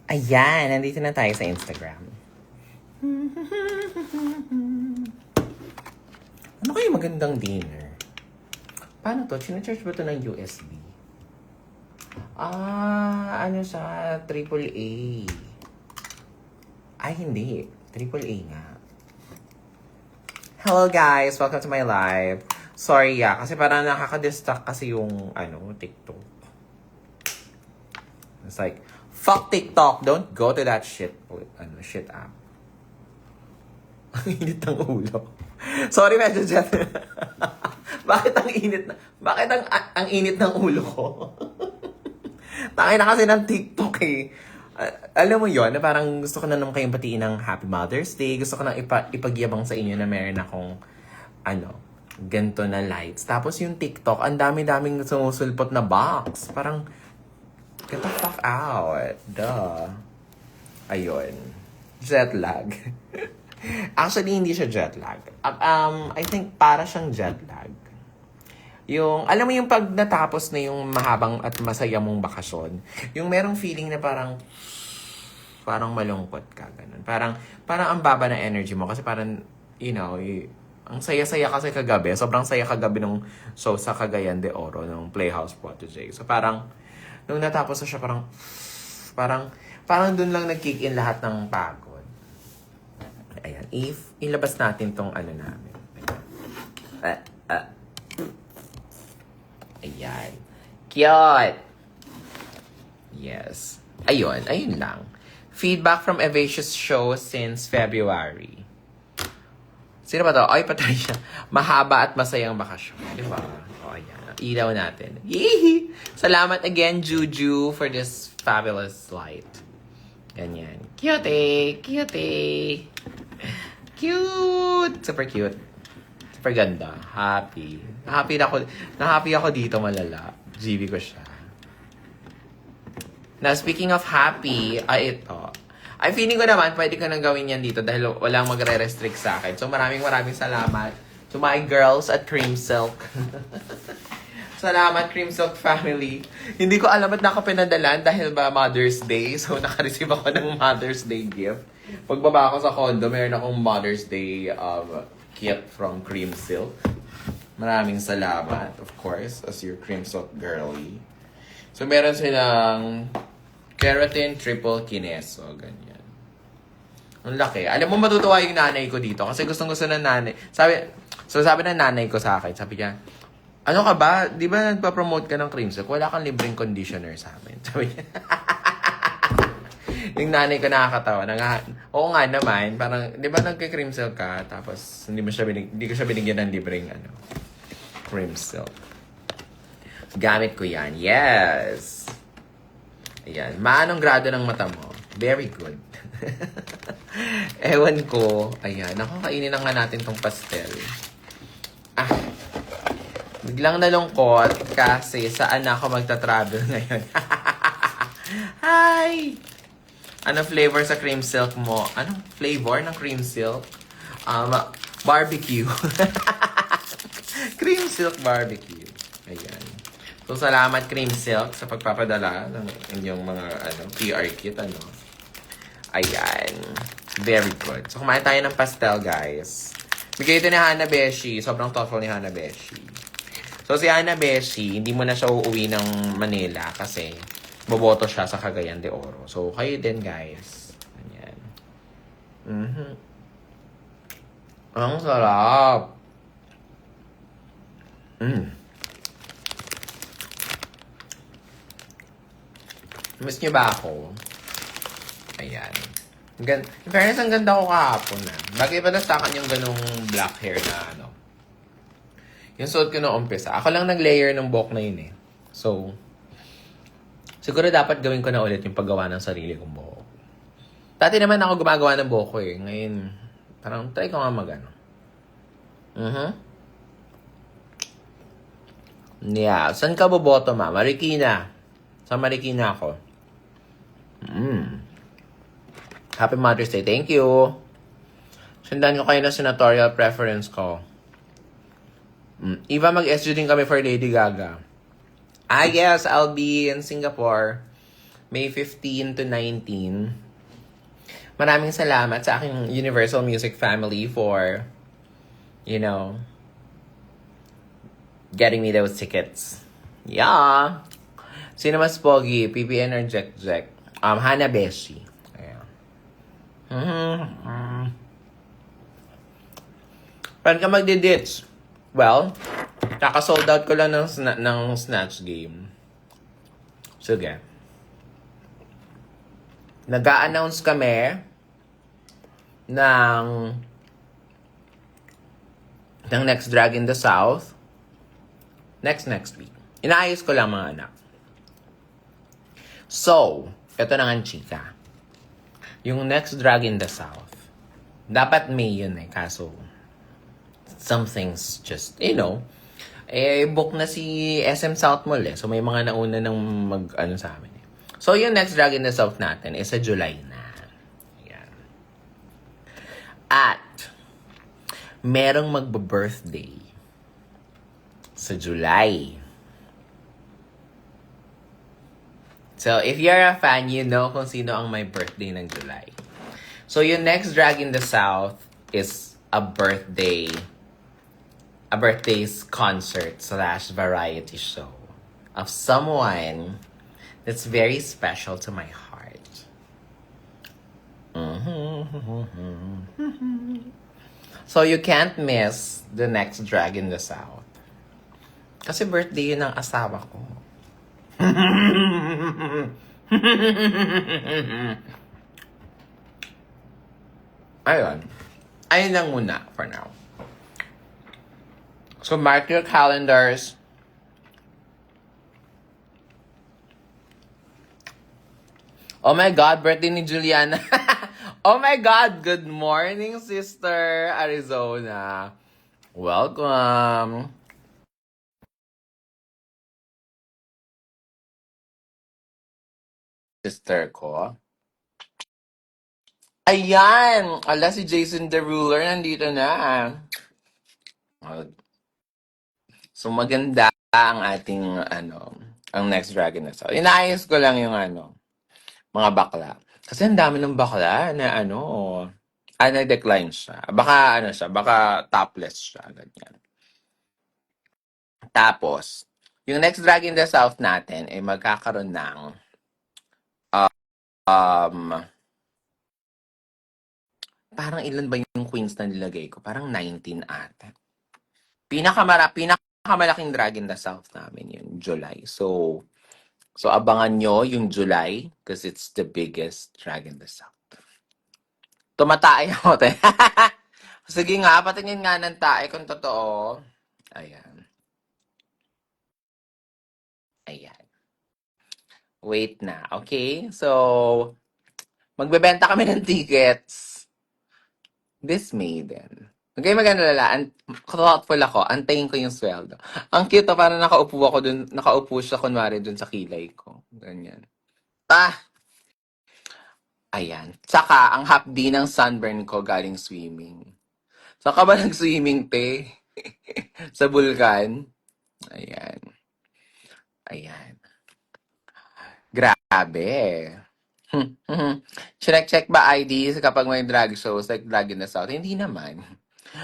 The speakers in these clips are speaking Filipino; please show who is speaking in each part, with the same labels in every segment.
Speaker 1: Ayan, nandito na tayo sa Instagram. Ano kayo magandang dinner? Paano to? China-charge ba to ng USB? Ano siya? AAA. Ay, hindi. AAA nga. Hello guys! Welcome to my live. Sorry kasi parang nakaka-distract kasi yung, TikTok. It's like, fuck TikTok! Don't go to that shit app. Ang init ng ulo. Sorry, medyo dyan. Bakit ang init ng ulo ko? Takay na kasi ng TikTok eh. Alam mo yon na parang gusto ko na naman kayong batiin ng Happy Mother's Day. Gusto ko na ipagyabang sa inyo na meron akong, ganito na lights. Tapos yung TikTok, ang dami-daming sumusulpot na box. Parang, get the fuck out. Duh. Ayun. Jet lag. Actually, hindi siya jet lag. I think para siyang jet lag. Yung, alam mo yung pag natapos na yung mahabang at masaya mong bakasyon, yung merong feeling na parang malungkot ka, ganun. Parang ang baba na energy mo kasi parang, ang saya-saya kasi kagabi. Sobrang saya kagabi nung show sa Cagayan de Oro, nung Playhouse Protege. So parang, nung natapos na siya, parang dun lang nag-kick in lahat ng pagod. Ayan, ilabas natin tong namin. Ayan. Cute! Yes. Ayun lang. Feedback from Evacious show since February. Sino ba to? Ay, patay siya. Mahaba at masayang bakasyon. Di ba? O, ayan. Ilaw natin. Yee! Salamat again, Juju, for this fabulous light. Ganyan. Cute! Cute! Cute! Super cute. Super ganda. Happy. Na-happy ako dito, malala. GB ko siya. Now, speaking of happy, ito. Ay, feeling ko naman, pwede ko nang gawin yan dito dahil walang magre-restrict sa akin. So, maraming salamat to my girls at Cream Silk. Salamat, Cream Silk family. Hindi ko alam at nakapinadalan dahil ba Mother's Day. So, nakareceive ako ng Mother's Day gift. Pagbaba ako sa condo, meron akong Mother's Day kit from Cream Silk. Maraming salamat, of course, as your Cream Silk girly. So, meron silang keratin triple kineso. Ganyan. Ang laki. Alam mo, matutuwa yung nanay ko dito. Kasi gustong-gusto ng nanay. Sabi ng nanay ko sa akin, sabi niya, ano ka ba? Di ba nagpa-promote ka ng Cream Silk? Wala kang libreng conditioner sa amin. Sabi niya. Yung nanay ko nakakatawa. Oo nga naman. Parang, di ba nagka-Cream Silk ka? Tapos, hindi ko siya binigyan ng libreng Cream Silk. Gamit ko yan. Yes! Ayan. Maanong grado ng mata mo? Very good. Ewan ko. Ayan. Ako, kainin na nga natin tong pastel. Biglang nalungkot kasi saan ako magta-travel ngayon. Hi! Ano flavor sa Cream Silk mo? Anong flavor ng Cream Silk? Barbecue. Cream Silk barbecue. Ayan. So, salamat Cream Silk sa pagpapadala ng inyong mga PR kit, Ayan. Very good. So, kumain tayo ng pastel, guys. Bigay ito ni Hana Beshi. Sobrang thoughtful ni Hana Beshi. So, si Hana Beshi, hindi mo na siya uuwi ng Manila kasi boboto siya sa Cagayan de Oro. So, kayo din, guys. Ayan. Ang sarap. Miss niyo ba ako? Ayan. In fairness, ang ganda ko kahapon na. Bagay pa na sa akin yung ganong black hair na Yung suot ko noong umpisa. Ako lang nag-layer ng buhok na yun eh. So, siguro dapat gawin ko na ulit yung paggawa ng sarili kong buhok. Dati naman ako gumagawa ng buhok ko eh. Ngayon, parang try ko nga Yeah. Saan ka boboto, ma? Marikina. Sa Marikina ako. Happy Mother's Day. Thank you. Sundan ko kayo ng senatorial preference ko. Eva, mag-SG din kami for Lady Gaga. Yes, I'll be in Singapore May 15 to 19. Maraming salamat sa aking Universal Music family for, you know, getting me those tickets. Yeah. Sino mas pogi? PPN or Jack Jack? Hana Beshi. Ayan. Paano ka magdi-ditch? Well, kaka-sold out ko lang ng Snatch Game. Sige. Nag-a-announce kami ng next Drag in the South next week. Inaayos ko lang mga anak. So, ito na nga chika. Yung next Drag in the South, dapat May yun kaso some things just, book na si SM South Mall So, may mga nauna ng sa amin So, yung next Drag in the South natin is sa July na. Ayan. At, merong magba-birthday sa July. So, if you're a fan, you know kung sino ang may birthday ng July. So, yung next Drag in the South is a birthday's concert / variety show of someone that's very special to my heart. So, you can't miss the next Drag in the South. Kasi birthday yun ng asawa ko. Ayun. Ayun lang muna for now. So, mark your calendars. Oh my God, birthday ni Juliana. Oh my God, good morning, sister Arizona. Welcome. Sister ko. Ayan! Ala, si Jason the Ruler nandito na. So, maganda ang ating, ang next Dragon na so. Inaayos ko lang yung, mga bakla. Kasi ang dami ng bakla na, na-decline siya. Baka, baka topless siya. Ganyan. Tapos, yung next Drag in the South natin ay magkakaroon ng parang ilan ba yung queens na nilagay ko? Parang 19 ata. Pinakamalaking Drag in the South namin yun, July. So abangan nyo yung July because it's the biggest Drag in the South. Tumatae ako, te. Sige nga, patingin nga ng tae kung totoo. Ayan. Wait na, okay? So, magbebenta kami ng tickets this May din. Okay, mag-alala. Thoughtful ako. Antayin ko yung sweldo. Ang cute, parang nakaupo ako dun. Nakaupo siya, kunwari, dun sa kilay ko. Ganyan. Ayan. Saka, ang hapdi ng sunburn ko galing swimming. Saka ba nag-swimming, te? Sa bulkan? Ayan. Grabe. Check ba IDs kapag may drag shows like Drag in the South? Hindi naman.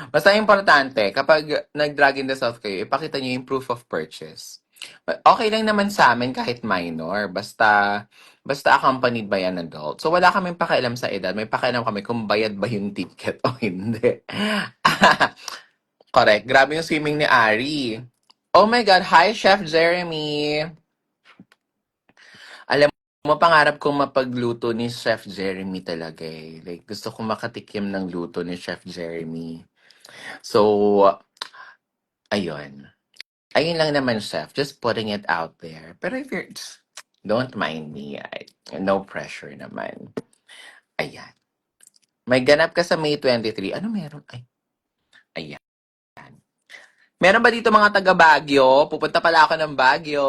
Speaker 1: Basta importante, kapag nag-Drag in the South kayo, ipakita nyo yung proof of purchase. Okay lang naman sa amin kahit minor. Basta accompanied by an adult. So, wala kaming pakialam sa edad. May pakialam kami kung bayad ba yung ticket o hindi. Correct. Grabe yung swimming ni Ari. Oh my God. Hi, Chef Jeremy. Alam mo, pangarap kong mapagluto ni Chef Jeremy talaga eh. Like, gusto kong makatikim ng luto ni Chef Jeremy. So, ayun. Ayun lang naman, Chef. Just putting it out there. Pero if you're, don't mind me. No pressure naman. Ayan. May ganap ka sa May 23. Ano meron? Ayan. Meron ba dito mga taga Baguio? Pupunta pala ako ng Baguio.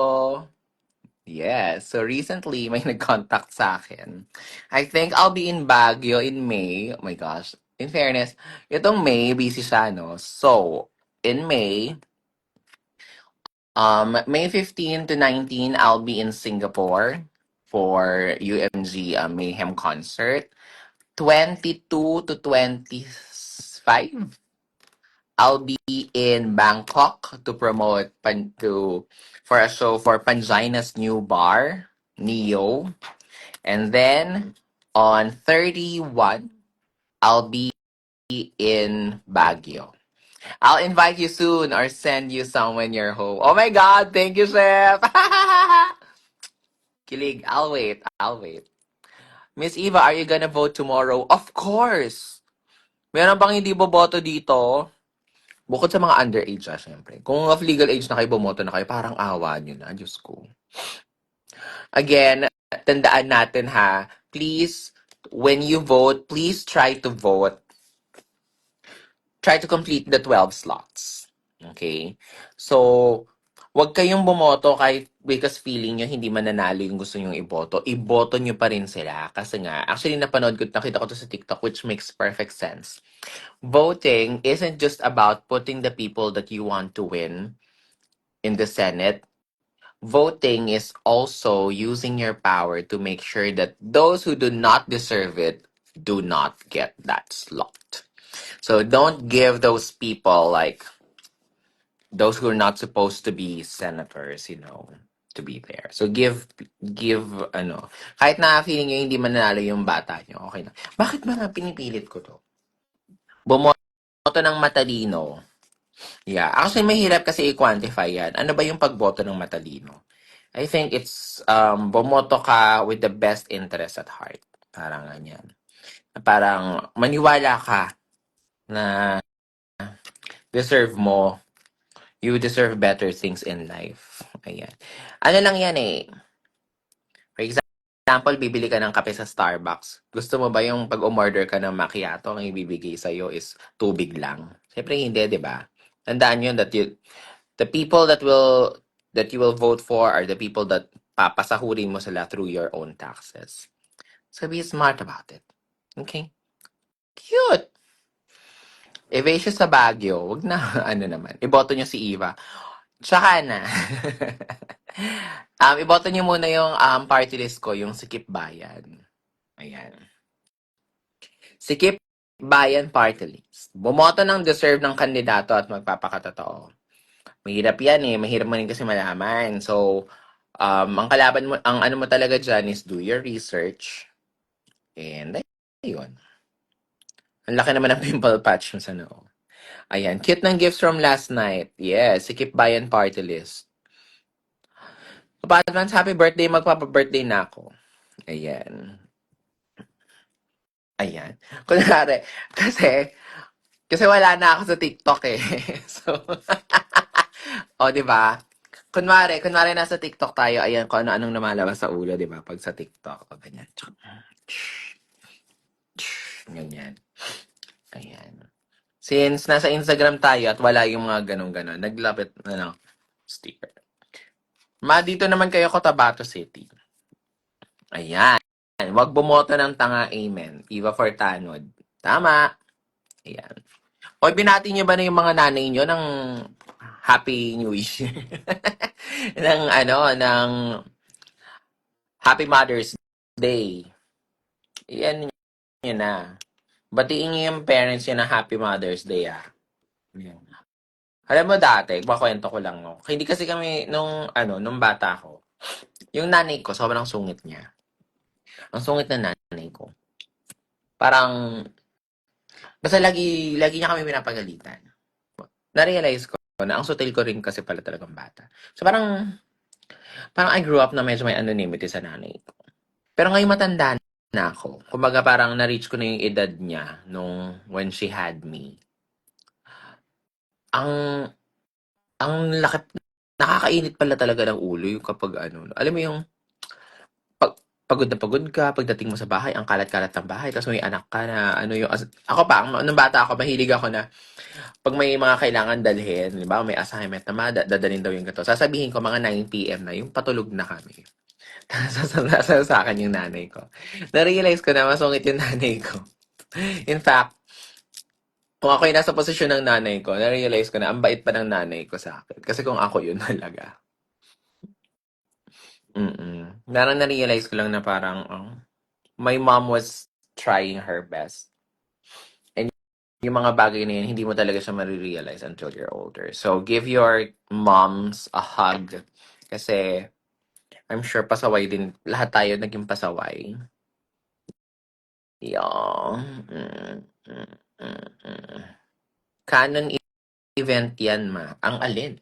Speaker 1: Yes. So recently, may nag-contact sa akin. I think I'll be in Baguio in May. Oh my gosh. In fairness, itong May, busy siya, no? So, in May, May 15 to 19, I'll be in Singapore.
Speaker 2: for UMG Mayhem concert. 22 to 25, I'll be in Bangkok to promote for a show for Pangina's new bar, Neo. And then on 31, I'll be in Baguio. I'll invite you soon or send you some when you're home. Oh my God, thank you, Chef. Kilig, I'll wait. I'll wait. Miss Eva, are you gonna vote tomorrow? Of course. Meron bang hindi boboto dito? Bukod sa mga underage, syempre. Kung of legal age na kayo, bumoto na kayo, parang awa nyo na. Diyos ko. Again, tandaan natin ha, please, when you vote, please try to complete the 12 slots. Okay? So, wag kayong bumoto kahit because feeling nyo hindi mananalo yung gusto nyong iboto. Iboto nyo pa rin sila. Kasi nga, actually nakita ko to sa TikTok, which makes perfect sense. Voting isn't just about putting the people that you want to win in the Senate. Voting is also using your power to make sure that those who do not deserve it do not get that slot. So don't give those people, like those who are not supposed to be senators, to be there. So give kahit na feeling nyo hindi mananalo yung bata nyo, okay na. Bakit ba nga pinipilit ko to? Bumoto ng matalino. Yeah, actually mahirap kasi i-quantify yan. Ano ba yung pagboto ng matalino? I think it's bumoto ka with the best interest at heart. Parang ganyan. Parang maniwala ka na deserve mo. You deserve better things in life. Ayan. Ano lang yan eh. For example, bibili ka ng kape sa Starbucks. Gusto mo ba yung pag umorder ka ng macchiato, ang ibibigay sa'yo is tubig lang? Siyempre hindi, di ba? Tandaan yun the people that you will vote for are the people that papasahurin mo sila through your own taxes. So be smart about it. Okay? Cute! Evasion sa Baguio. Wag na, ano naman. Iboto nyo si Eva. Tsaka na. Iboto nyo muna yung party list ko, yung Sikip Bayan. Ayan. Sikip Bayan Party List. Bumoto ng deserve ng kandidato at magpapakatotoo. Mahirap yan eh. Mahirap mo rin kasi malaman. So, ang kalaban mo, ang ano mo talaga dyan is do your research. And ayun. Ang laki naman ng pimple patch mo sa noo. Ayan. Cute ng gifts from last night. Yes. Sikip Bayan Party List. Advance happy birthday. Magpapa-birthday na ako. Ayan. Ayan. Kunwari, kasi wala na ako sa TikTok eh. So, o, di ba? Kunwari nasa TikTok tayo, ayan, kung ano-anong lumalabas sa ulo, di ba? Pag sa TikTok, o ganyan. Ganyan. Ayan. Since nasa Instagram tayo at wala yung mga ganun-ganon, naglapit, sticker. Dito naman kayo, Cotabato City. Ayan. Wag bumoto ng tanga, amen. Eva for Tanod. Tama. Ayan. O, binati niyo ba na yung mga nanay niyo ng Happy New Year? ng Happy Mother's Day. Yan yun na. Batiin niyo yung parents niyo na Happy Mother's Day, ah. Yan. Alam mo dati, makwento ko lang, no? Hindi kasi kami, nung bata ko, yung nanay ko, sobrang sungit niya. Ang sungit na nanay ko. Parang, basta lagi niya kami pinapagalitan. Na-realize ko na ang sutil ko rin kasi pala talagang bata. So parang I grew up na medyo may anonymity sa nanay ko. Pero ngayon matanda na ako. Kumbaga parang na-reach ko na yung edad niya nung when she had me. Ang nakakainit pala talaga ng ulo yung kapag alam mo yung pagod na pagod ka, pagdating mo sa bahay, ang kalat-kalat ng bahay, tapos may anak ka na, ako pa, nung bata ako, mahilig ako na, pag may mga kailangan dalhin, di ba, may assignment na dadalhin daw yung gato. Sasabihin ko, mga 9 p.m. na, yung patulog na kami. Tapos sa akin yung nanay ko. Na-realize ko na masungit yung nanay ko. In fact, kung ako yung nasa posisyon ng nanay ko, na-realize ko na ang bait pa ng nanay ko sa akin. Kasi kung ako yun talaga. Parang na-realize ko lang na parang, my mom was trying her best. And yung mga bagay na yun, hindi mo talaga siya marirealize until you're older. So, give your moms a hug. Kasi, I'm sure pasaway din. Lahat tayo naging pasaway. Yung, canon event yan, ma. Ang alin?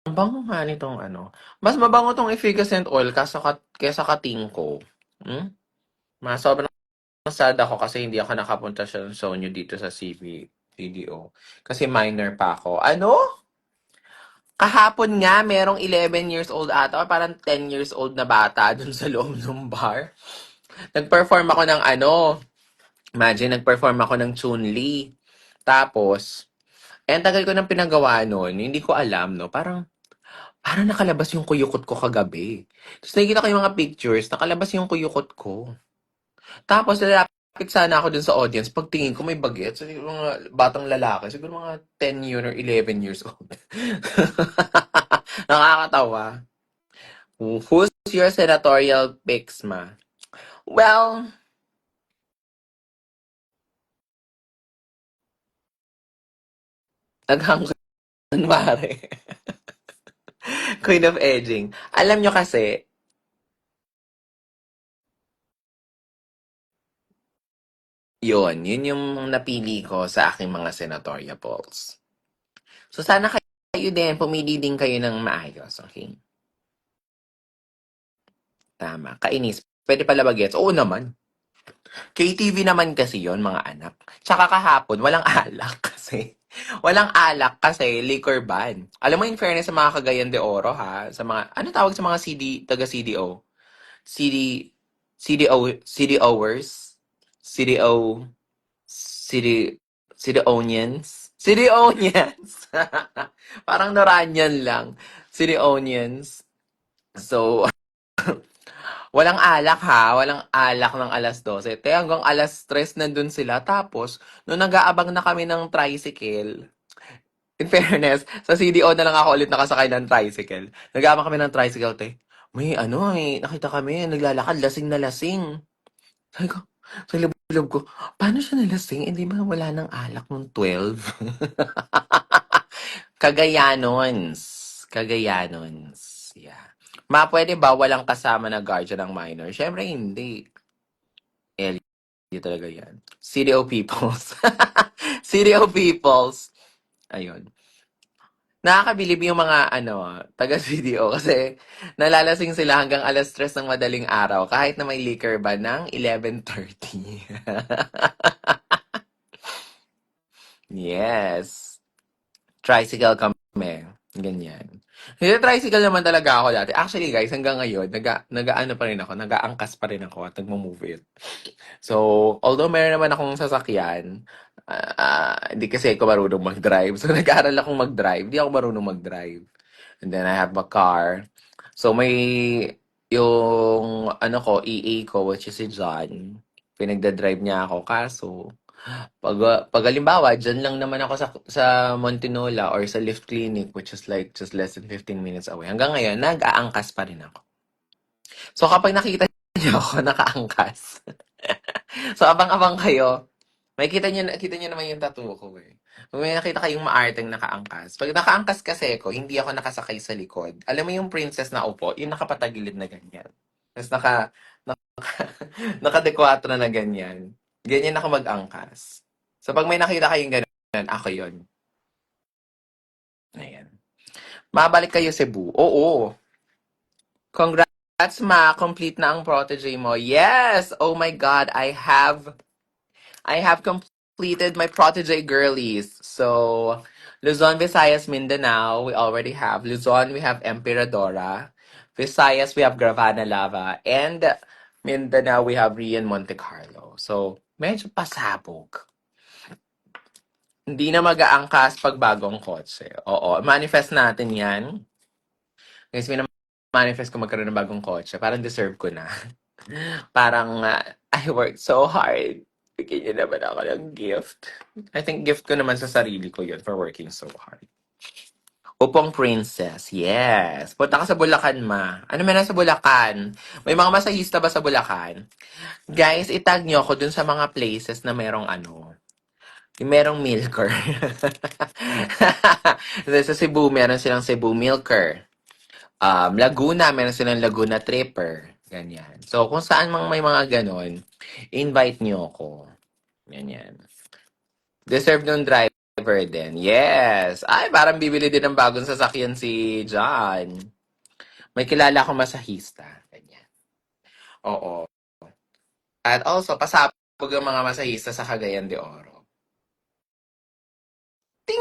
Speaker 2: Ang bango nga nitong ano. Mas mabango tong efficacent oil kesa katingko. Hmm? Sobrang sad ako kasi hindi ako nakapunta sa Sonyo dito sa CDO. Kasi minor pa ako. Ano? Kahapon nga, merong 11 years old ata, or parang 10 years old na bata dun sa loob ng bar. Nag-perform ako ng ano, imagine, nag-perform ako ng Chun-Li. Tapos, ang tagal ko nang pinagawa nun, hindi ko alam, no? Parang nakalabas yung kuyukot ko kagabi. Tapos nakikita ko yung mga pictures, nakalabas yung kuyukot ko. Tapos lalapit sana ako dun sa audience, pagtingin ko may bagets. Siguro mga batang lalaki, siguro mga 10 year or 11 years old. Nakakatawa. Who's your senatorial picks, ma? Well, naghang kunwari. Queen of Edging. Alam nyo kasi, yun yung napili ko sa aking mga senatorial polls. So sana kayo din, pumili din kayo ng maayos, okay? Tama. Kainis. Pwede pala bagets? Oo naman. KTV naman kasi yon mga anak. Tsaka kahapon, walang alak kasi. Walang alak kasi liquor ban. Alam mo, in fairness sa mga Cagayan de Oro, ha? Sa mga, ano tawag sa mga taga-CDO? CD, CDOers? CDO, CD, CDOnians? CDOnians! Parang Noranyan lang. CDOnians. So, walang alak ha, walang alak ng alas 12. Te hanggang alas 3 nandun sila. Tapos, nung nag-aabang na kami ng tricycle, in fairness, sa CDO na lang ako ulit nakasakay ng tricycle. Nag-aabang kami ng tricycle, te. May nakita kami, naglalakad, lasing na lasing. Sabi ko, sa loob ko, paano siya nalasing? Hindi ba wala ng alak nung 12? Cagayanons. Cagayanons. Yeah. Ma, pwede ba walang kasama na guardian ng minor? Siyempre, hindi. Hindi talaga yan. CDO Peoples. CDO Peoples. Ayun. Nakakabilib yung mga taga-CDO kasi nalalasing sila hanggang alas 3 ng madaling araw kahit na may liquor ban ng 11:30. Yes. Tricycle kami. Ganyan. Hindi, tricycle naman talaga ako dati. Actually, guys, hanggang ngayon, nag-ano pa rin ako, nag-aangkas pa rin ako at nagmo-move it. So, although meron naman akong sasakyan, hindi kasi ako marunong mag-drive. So, nag-aaral akong mag-drive. Hindi ako marunong mag-drive. And then, I have a car. So, may yung EA ko, which is si John. Pinagda-drive niya ako. Kaso, pag halimbawa, dyan lang naman ako sa Montinola or sa Lift Clinic, which is like just less than 15 minutes away. Hanggang ngayon, nag-aangkas pa rin ako. So, kapag nakita niyo ako nakaangkas, so, abang-abang kayo. Kita niyo naman yung tattoo ko eh. Kung may nakita kayong maarteng nakaangkas. Pag nakaangkas kasi ako, hindi ako nakasakay sa likod. Alam mo yung princess na upo, yung nakapatagilid na ganyan. Tapos naka-dekwatro na ganyan. Ganyan ako mag-angkas. So pag may nakita kayong ganyan, ako yun. Ayan. Mabalik kayo Cebu. Oo. Congrats ma, complete na ang protege mo. Yes! Oh my God, I have completed my protege girlies. So, Luzon, Visayas, Mindanao, we already have. Luzon, we have Emperadora. Visayas, we have Gravana Lava. And Mindanao, we have Rian Monte Carlo. So, medyo pasabog. Hindi na mag-aangkas pag bagong kotse. Oo, manifest natin yan. Guys, manifest ko magkaroon ng bagong kotse. Parang deserve ko na. Parang, I worked so hard. Bigyan niyo naman ako ng gift. I think gift ko naman sa sarili ko yun for working so hard. Upong Princess, yes. Punta ka sa Bulacan, ma. Ano meron sa Bulacan? May mga masahista ba sa Bulacan? Guys, itag nyo ako dun sa mga places na merong ano, yung merong milker. Sa Cebu, meron silang Cebu milker. Laguna, meron silang Laguna Tripper. Ganyan. So, kung saan mang may mga ganon, invite nyo ako. Ganyan. Deserve ng driver din. Yes! Ay, parang bibili din ng bagong sasakyan si John. May kilala akong masahista. Ganyan. Oo. At also, pasabog ang mga masahista sa Cagayan de Oro. Ting!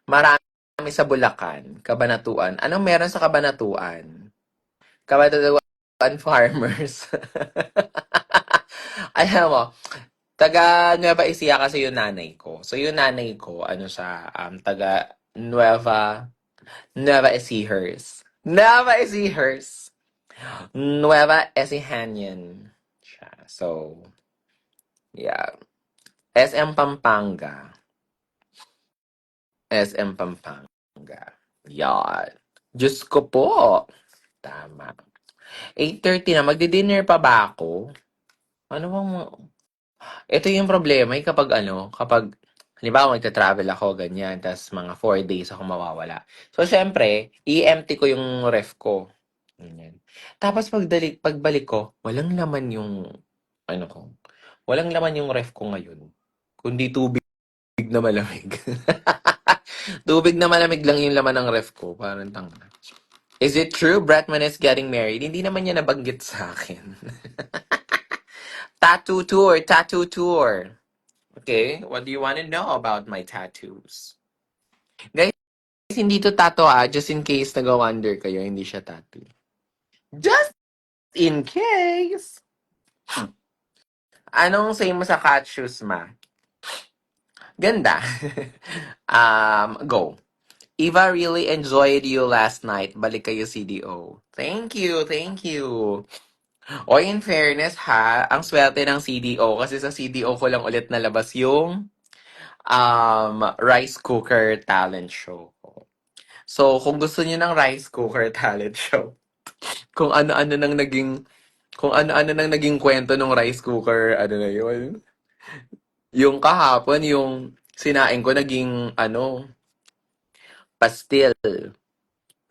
Speaker 2: Marami sa Bulacan, Cabanatuan. Anong meron sa Cabanatuan? Cabanatuan Farmers. Alam mo, taga Nueva Ecija kasi yung nanay ko. So yung nanay ko, ano siya, taga Nueva Ecijers. Nueva Ecijers. Nueva Ecijanian siya. So, yeah. SM Pampanga. SM Pampanga. Yan. Diyos ko po. Tama. 8:30 na. Magdi-dinner pa ba ako? Ano bang... Ito yung problema. Kapag ano, kapag... Halimbawa, magta-travel ako, ganyan. Tapos mga 4 days ako mawawala. So, syempre, i-empty ko yung ref ko. Ganyan. Tapos pagbalik ko, walang laman yung... Ano ko. Walang laman yung ref ko ngayon. Kundi tubig na malamig. Tubig na malamig lang yung laman ng ref ko. Parang tanga. Is it true Bretman is getting married? Hindi naman niya nabanggit sa akin. Tattoo tour, tattoo tour. Okay, what do you want to know about my tattoos? Guys, hindi to tattoo just in case nag-wonder kayo, hindi siya tattoo. Just in case. Anong say mo sa cat shoes, ma? Ganda. Go. Eva really enjoyed you last night. Balik kayo CDO. Thank you, thank you. O in fairness ha, ang swerte ng CDO kasi sa CDO ko lang ulit nalabas yung rice cooker talent show. So, kung gusto niyo ng rice cooker talent show, kung ano-ano nang naging kwento ng rice cooker, ano na yun? Yung kahapon, yung sinaing ko naging pastil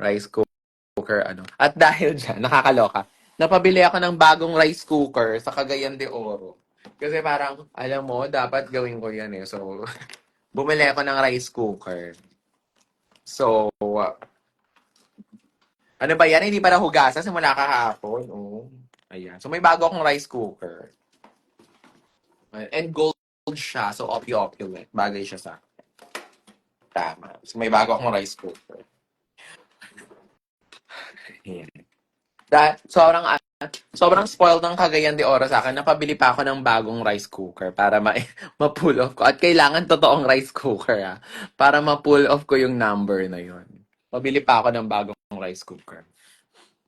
Speaker 2: rice cooker ano. At dahil dyan, nakakaloka. Napabili ako ng bagong rice cooker sa Cagayan de Oro. Kasi parang, alam mo, dapat gawin ko yan eh. So, bumili ako ng rice cooker. So, ano ba yan? Hindi pa nahugasan simula kahapon. Oh. Ayan. So, may bago akong rice cooker. And gold siya. So, opulent. Bagay siya sa tama. So, may bago akong rice cooker. Ayan. Sobrang spoiled ng Cagayan de Oro sa akin. Napabili pa ako ng bagong rice cooker para ma-pull off ko. At kailangan totoong rice cooker para ma-pull off ko yung number na yon. Pabili pa ako ng bagong rice cooker.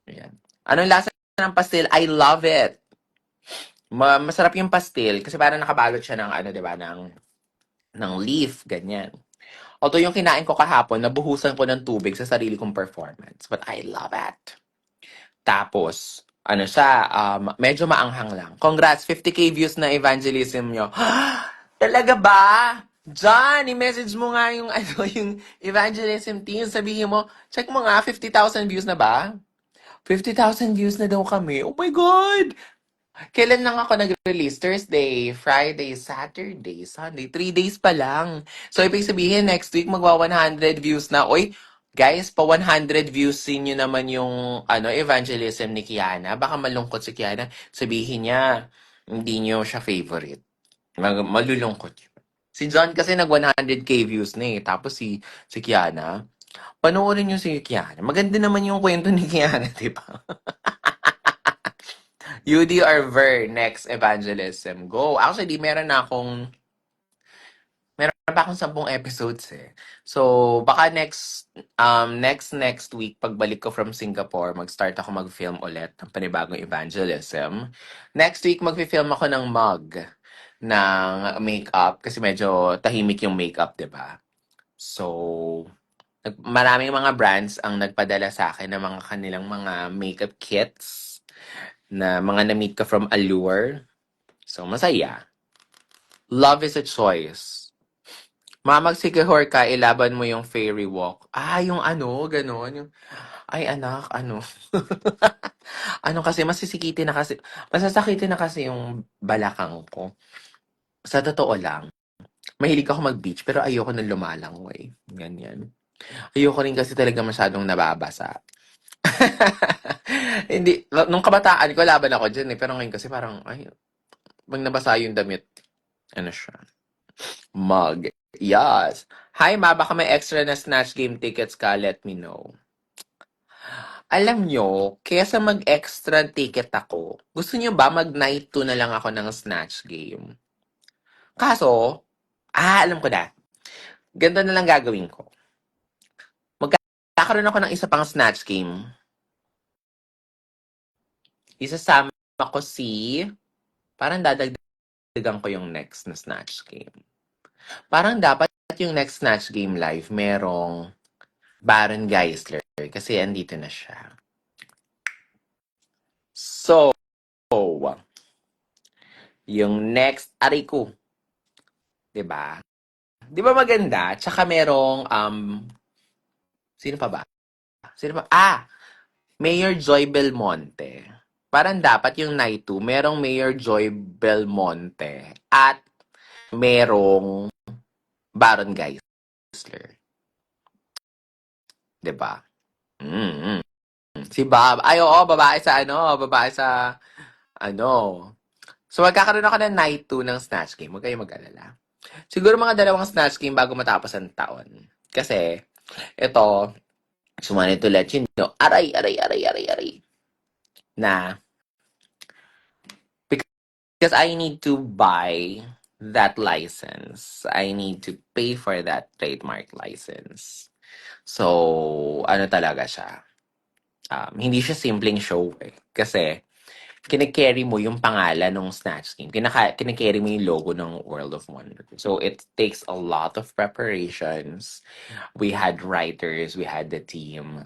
Speaker 2: Ayan. Anong lasa ng pastil? I love it. Masarap yung pastil kasi parang nakabalot siya ng ano, 'di ba, ng leaf, ganyan. Although yung kinain ko kahapon, nabuhusan ko ng tubig sa sarili kong performance. But I love it. Tapos, ano siya, medyo maanghang lang. Congrats, 50K views na evangelism nyo. Talaga ba? John, i-message mo nga yung, yung evangelism team. Sabihin mo, check mo nga, 50,000 views na ba? 50,000 views na daw kami. Oh my God! Kailan lang ako nag-release? Thursday, Friday, Saturday, Sunday. 3 days pa lang. So, ibig sabihin, next week magwa 100 views na. Oy, guys, pa 100 views nyo naman yung evangelism ni Kiana. Baka malungkot si Kiana. Sabihin niya, hindi nyo siya favorite. Malulungkot yun. Si John kasi nag 100K views na eh. Tapos si Kiana, panoorin nyo si Kiana. Maganda naman yung kwento ni Kiana, di ba? UD or Ver, next evangelism. Go. Actually, meron pa akong 10 episodes eh. So, baka next week, pagbalik ko from Singapore, mag-start ako mag-film ulit ng panibagong evangelism. Next week, mag-film ako ng mug ng makeup kasi medyo tahimik yung makeup, di ba? So, maraming mga brands ang nagpadala sa akin ng mga kanilang mga makeup kits na mga na-meet ko from Allure. So, masaya. Love is a choice. Mamagsikihor ka, ilaban mo yung fairy walk. Ah, yung ano, ganon. Yung, ay, anak, ano. Ano kasi, masasakitin na kasi yung balakang ko. Sa totoo lang, mahilig ako mag-beach, pero ayoko nang lumalangoy. Ganyan. Ayoko rin kasi talaga masyadong nababasa. Hindi, nung kabataan ko, laban ako dyan eh. Pero ngayon kasi parang, ay, pag nabasa yung damit, ano siya, mug. Yes. Hi, Ma. Baka may extra na Snatch Game tickets ka. Let me know. Alam nyo, kesa mag-extra ticket ako, gusto nyo ba mag-night 2 na lang ako ng Snatch Game? Kaso, alam ko na. Ganito na lang gagawin ko. Magkakaroon ako ng isa pang Snatch Game. Isasama ko parang dadagdagan ko yung next na Snatch Game. Parang dapat yung next Snatch Game live, merong Baron Geisler kasi andito na siya. So, yung next Ariku, 'di ba? 'Di ba maganda? Tsaka merong sino pa ba? Sino pa? Mayor Joy Belmonte. Parang dapat yung night 2, merong Mayor Joy Belmonte at merong Baron Geisler. 'Di ba? Mm. Si Bob. Ay, oo, babae sa ano. So, magkakaroon ako ng night 2 ng Snatch Game. Huwag kayong mag-alala. Siguro mga dalawang Snatch Game bago matapos ang taon. Kasi, ito, just wanted to let you know, aray, na, because I need to buy that license. I need to pay for that trademark license. So, ano talaga siya? Hindi siya simpleng show eh. Kasi, kine-carry mo yung pangalan ng Snatch Game. Kine-carry mo yung logo ng World of Wonder. So, it takes a lot of preparations. We had writers, we had the team.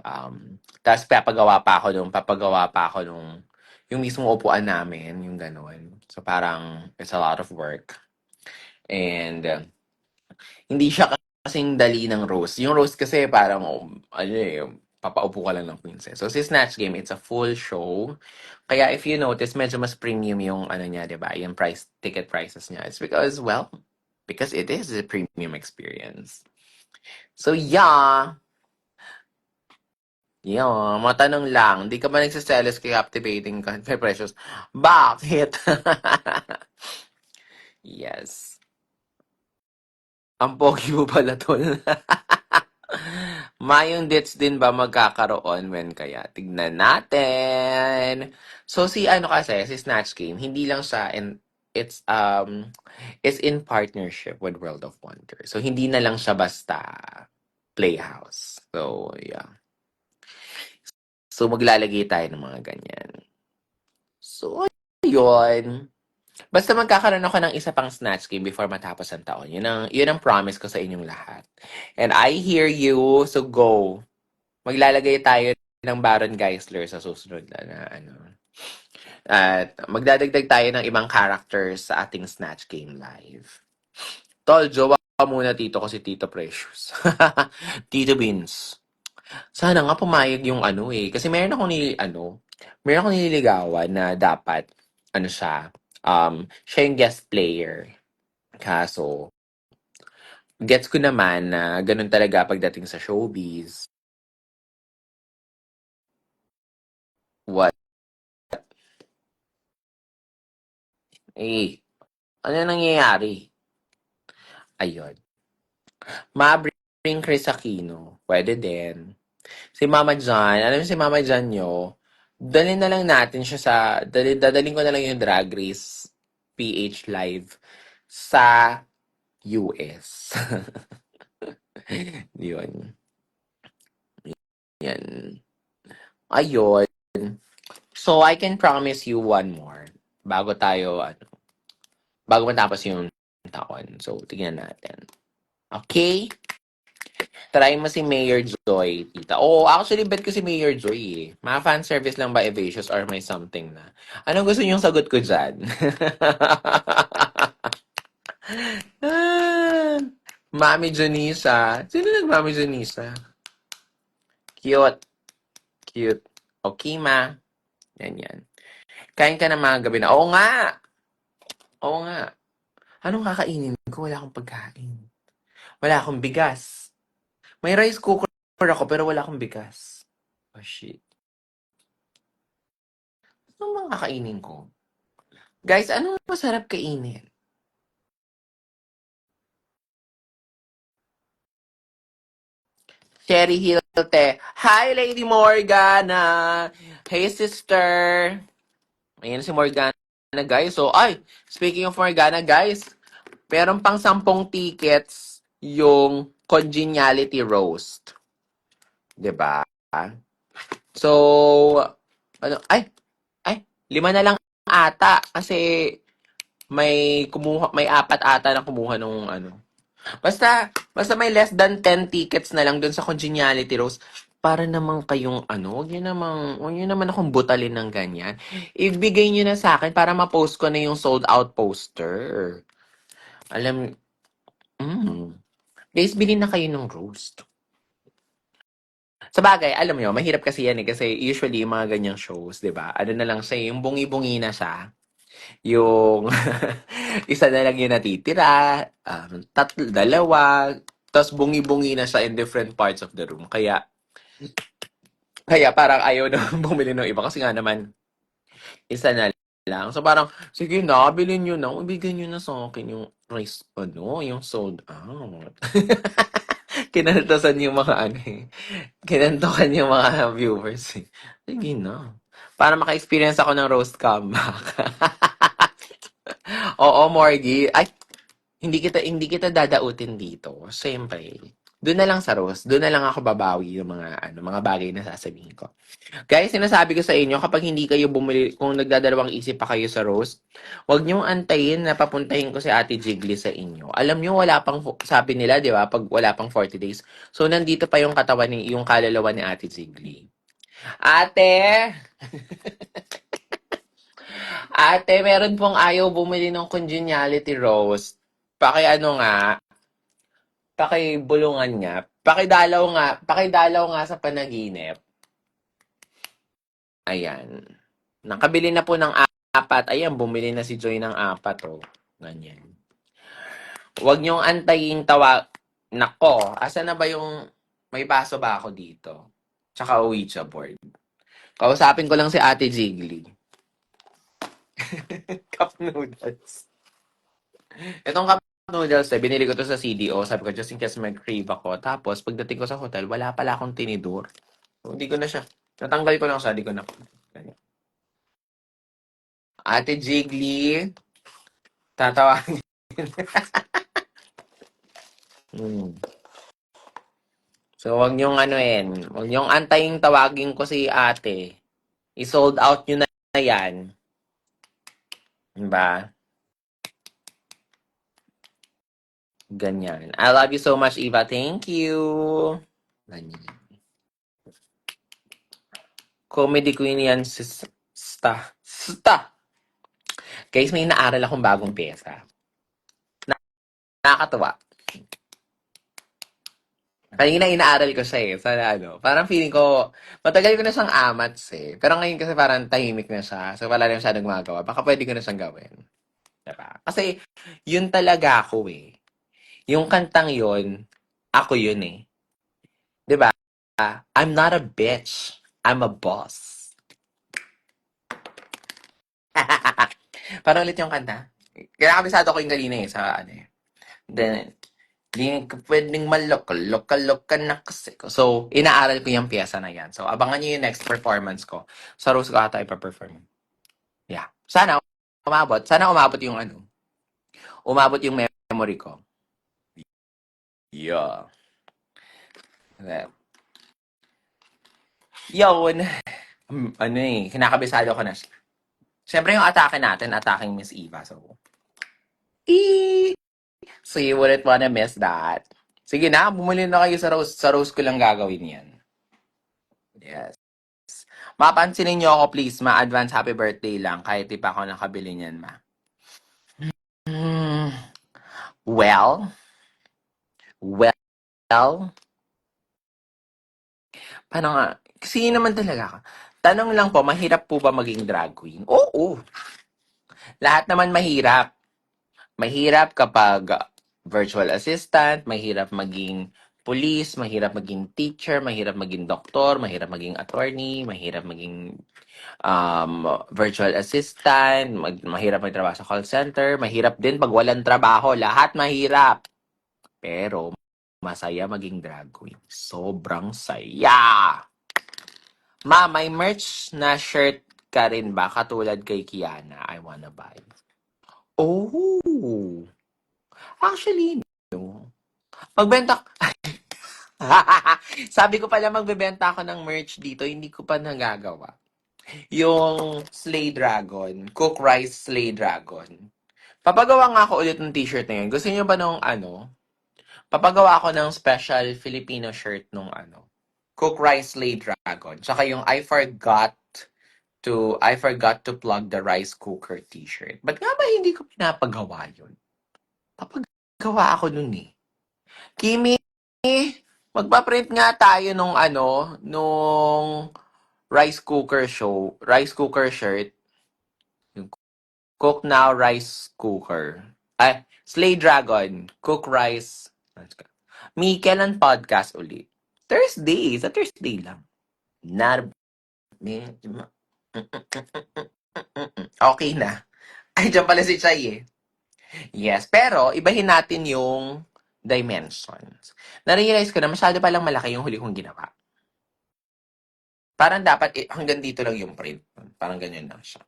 Speaker 2: Tapos, papagawa pa ako nung, yung mismong upuan namin, yung ganun. So, parang, it's a lot of work. And, hindi siya kasing dali ng roast. Yung roast kasi parang, papaupo ka lang ng princess. So, si Snatch Game, it's a full show. Kaya if you notice, medyo mas premium yung ano niya, 'di ba? Yung ticket prices niya. It's because, well, because it is a premium experience. So, yeah. Yeah, matanong lang, di ka ba nagsiselos kay Captivating Kay Precious? Bakit? Yes. Ang pogi mo pala, tol. Mayong dates din ba magkakaroon when kaya? Tignan natin. So si ano kasi, si Snatch Game, hindi lang siya it's in partnership with World of Wonder. So hindi na lang siya basta Playhouse. So yeah. So maglalagay tayo ng mga ganyan. So yun. Basta magkakaroon ako ng isa pang Snatch Game before matapos ang taon. Yun ang promise ko sa inyong lahat. And I hear you, so go. Maglalagay tayo ng Baron Geisler sa susunod na ano. At magdadagdag tayo ng ibang characters sa ating Snatch Game Live. Tol, jowa muna tito ko si Tito Precious. Tito Beans. Sana nga pumayag yung ano eh. Kasi meron akong nililigawan na dapat, siya yung guest player. Kaso, gets ko naman na ganun talaga pagdating sa showbiz. What? Eh, ano nangyayari? Ayun. Bring Chris Aquino. Pwede din. Si Mama John, alam mo si Mama John nyo, dalhin na lang natin siya dadalhin ko na lang yung Drag Race PH Live sa US. Yun. Yan. Ayun. So, I can promise you one more bago matapos yung taon. So, tignan natin. Okay? Try mo si Mayor Joy, tita. Oo, actually, bet ko si Mayor Joy eh. Mga fan service lang ba Evasius or may something na? Anong gusto niyong sagot ko dyan? Ah, Mami Janisa. Sino nag-Mami Janisa? Cute. Cute. Okay, ma. Yan. Kain ka na mga gabi na. Oo nga. Oo nga. Anong kakainin ko? Wala akong pagkain. Wala akong bigas. May rice cooker ako pero wala akong bigas. Oh, shit. Anong mga kakainin ko? Guys, anong masarap kainin? Cherry Hilte. Hi, Lady Morgana! Hey, sister! Ayan si Morgana, guys. So, speaking of Morgana, guys, meron pang 10 tickets yung Congeniality Roast. 'Di ba? So, ano, ay, 5 na lang ata kasi may 4 ata na kumuha nung ano. Basta may less than 10 tickets na lang dun sa Congeniality Roast. Para naman kayong ano, huwag niyo naman akong butalin ng ganyan. Ibigay niyo na sa akin para ma-post ko na yung sold out poster. Alam, guys, bilhin na kayo ng roast. Sa bagay, alam mo mahirap kasi yan eh. Kasi usually, yung mga ganyang shows, di ba? Ano na lang siya, yung bungi-bungi na siya. Yung isa na lang yung natitira, dalawa, tapos bungi-bungi na siya in different parts of the room. Kaya parang ayaw na bumili ng iba kasi nga naman, isa na lang. So parang, sige na, bilhin nyo na. Ibigay nyo na sa akin yung rice, yung sold out. Kinantosan yung mga kinantokan yung mga viewers eh. Sige na. Para maka-experience ako ng roast comeback. Oo, Morgie. Ay, hindi kita dadautin dito. Siyempre. Doon na lang sa roast. Doon na lang ako babawi yung mga bagay na sasabihin ko. Guys, sinasabi ko sa inyo, kapag hindi kayo bumili, kung nagdadalawang isip pa kayo sa roast, huwag niyong antayin na papuntahin ko si Ate Jiggly sa inyo. Alam niyo, sabi nila, di ba, pag wala pang 40 days. So, nandito pa yung katawan yung kalalawa ni Ate Jiggly. Ate! Ate, meron pong ayaw bumili ng congeniality roast. Nga, pakibulungan nga, pakidalaw nga sa panaginip. Ayan. Nakabili na po ng 4. Ayan, bumili na si Joy ng 4, oh. Ganyan. Huwag niyong antayin tawag. Nako, asa na ba yung may baso ba ako dito? Tsaka Ouija board. Kausapin ko lang si Ate Jiggly. Cup noodles. Itong cup noodles, binili ko to sa CDO. Sabi ko, just in case mag-crave ako. Tapos, pagdating ko sa hotel, wala pala akong tinidor. So, hindi ko na siya. Natanggal ko lang siya, hindi ko na. Ate Jiggly, tatawagin. So, wag niyong wag niyong antayin tawagin ko si ate. I-sold out niyo na yan. Diba? Ganyan. I love you so much, Eva. Thank you. Ganyan. Comedy queen yan, Sta. Guys, may naaral akong bagong pyesa. Nakakatuwa. Kanina inaaral ko siya eh. Parang feeling ko, matagal ko na siyang amats eh. Pero ngayon kasi parang tahimik na siya. So wala na siya nagmagawa. Baka pwede ko na siyang gawin. Diba? Kasi, yun talaga ako eh. Yung kantang yun, ako yun eh. Diba? I'm not a bitch. I'm a boss. Parang ulit yung kanta. Kaya kabisado ko yung kanina eh, sa ano eh. Then, di ka pwedeng malokal-lokal na kasi ko. So, inaaral ko yung piyesa na yan. So, abangan nyo yung next performance ko. Sa Rose ko ata ipa-perform. Yeah. Sana umabot. Sana umabot yung umabot yung memory ko. Yeah. Yun. Kinakabisado ko na siya. Siyempre yung atake natin, ataking Miss Eva. So you wouldn't wanna miss that. Sige na, bumili na kayo sa Rose. Sa Rose ko lang gagawin yan. Yes. Mapansinin niyo ako please, ma-advance happy birthday lang kahit di pa ako nakabili niyan, ma. Hmm, well, well, paano nga? Kasi yun naman talaga ako. Tanong lang po, mahirap po ba maging drag queen? Oo, lahat naman mahirap. Mahirap kapag virtual assistant, mahirap maging police, mahirap maging teacher, mahirap maging doktor, mahirap maging attorney, mahirap maging virtual assistant, mahirap magtrabaho sa call center, mahirap din pag walang trabaho, lahat mahirap. Pero masaya maging drag queen. Sobrang saya! Ma, may merch na shirt ka rin ba? Katulad kay Kiana, I wanna buy. Oh! Actually, no. Magbenta. Sabi ko pala magbebenta ako ng merch dito, hindi ko pa nagagawa. Yung Slay Dragon, Cook Rice Slay Dragon. Papagawa nga ako ulit ng t-shirt na yun. Gusto niyo ba nung ano? Papagawa ako ng special Filipino shirt nung ano? Cook Rice Slay Dragon. Tsaka yung I forgot to plug the rice cooker t-shirt. Ba't nga ba hindi ko pinapagawa yun? Papagawa ako nun eh. Kimi, magpa-print nga tayo nung ano, nung rice cooker shirt. Yung Cook Now Rice Cooker. Ay, Slay Dragon, Cook Rice. Mi, kailan podcast uli? Thursday, sa Thursday lang. Nar... Okay na. Ay, dyan pala si Chay eh. Yes, pero ibahin natin yung dimensions. Na-realize ko na masyado palang malaki yung huli kong ginawa. Parang dapat hanggang dito lang yung print. Parang ganyan lang siya.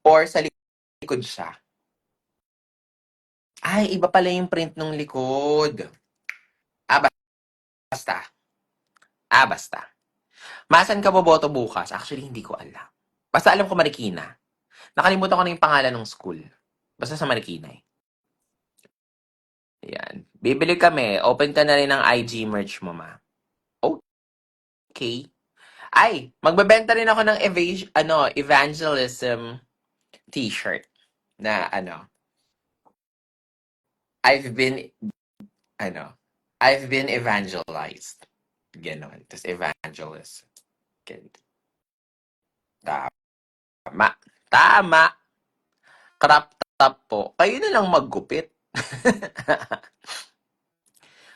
Speaker 2: Or sa likod siya. Ay, iba pala yung print ng likod. Ah, basta. Basta. Masan ka boboto bukas? Actually, hindi ko alam. Basta alam ko Marikina. Nakalimutan ko na yung pangalan ng school. Basta sa Marikina eh. Ayan. Bibili kami. Open ka na rin ng IG merch mo, ma. Okay. Ay, magbebenta rin ako ng evangelism t-shirt na I've been ano, I've been evangelized. Ganon. Tapos evangelist. Tama. Tama. Crop top po. Kayo na lang maggupit.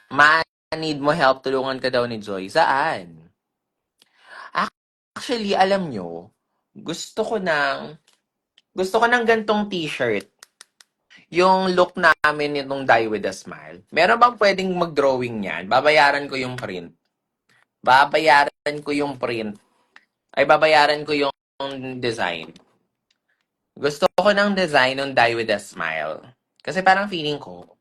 Speaker 2: Ma, need mo help? Tulungan ka daw ni Joy. Saan? Actually, alam nyo, gusto ko ng gantong t-shirt. Yung look namin nitong Die With A Smile. Meron bang pwedeng mag-drawing niyan? Babayaran ko yung print. Babayaran ko yung print. Ay, babayaran ko yung design. Gusto ko ng design ng Die With A Smile. Kasi parang feeling ko,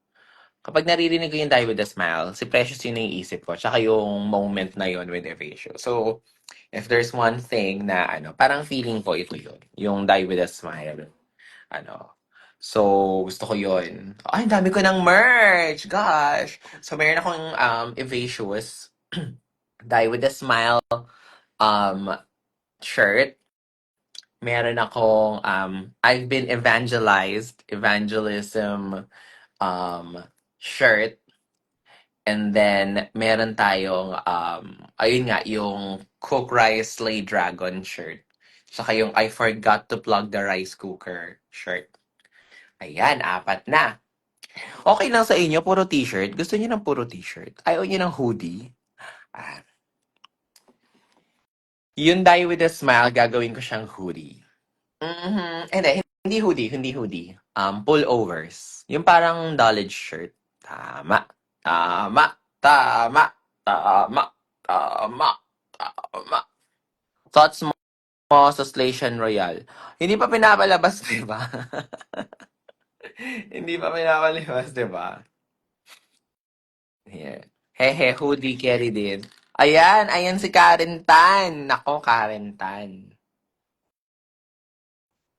Speaker 2: kapag naririnig ko yung Die With A Smile, si Precious yun naiisip ko. Tsaka yung moment na yun with Evasion. So, if there's one thing na parang feeling ko ito yun. Yung Die With A Smile. So, gusto ko yun. Ay, ang dami ko ng merch! Gosh! So, meron akong Evasious Die With A Smile um, shirt. Meron akong I've been evangelism shirt. And then, meron tayong, ayun nga, yung Cook Rice Slay Dragon shirt. Saka yung I forgot to plug the rice cooker shirt. Ayan, 4 na. Okay lang sa inyo, puro t-shirt? Gusto niyo ng puro t-shirt? Ayaw niyo ng hoodie? Ah, yung Die With A Smile, gagawin ko siyang hoodie. Hindi hoodie, hindi hoodie. Pullovers. Yung parang knowledge shirt. Tama. Tama. Tama. Tama. Tama. Tama. Thoughts mo sa Station Royale? Hindi pa pinapalabas, di ba? Hindi pa pinapalabas, di ba? Yeah. Hehe, hoodie carry din. Ayan, ayan si Karen Tan. Nako, Karen Tan.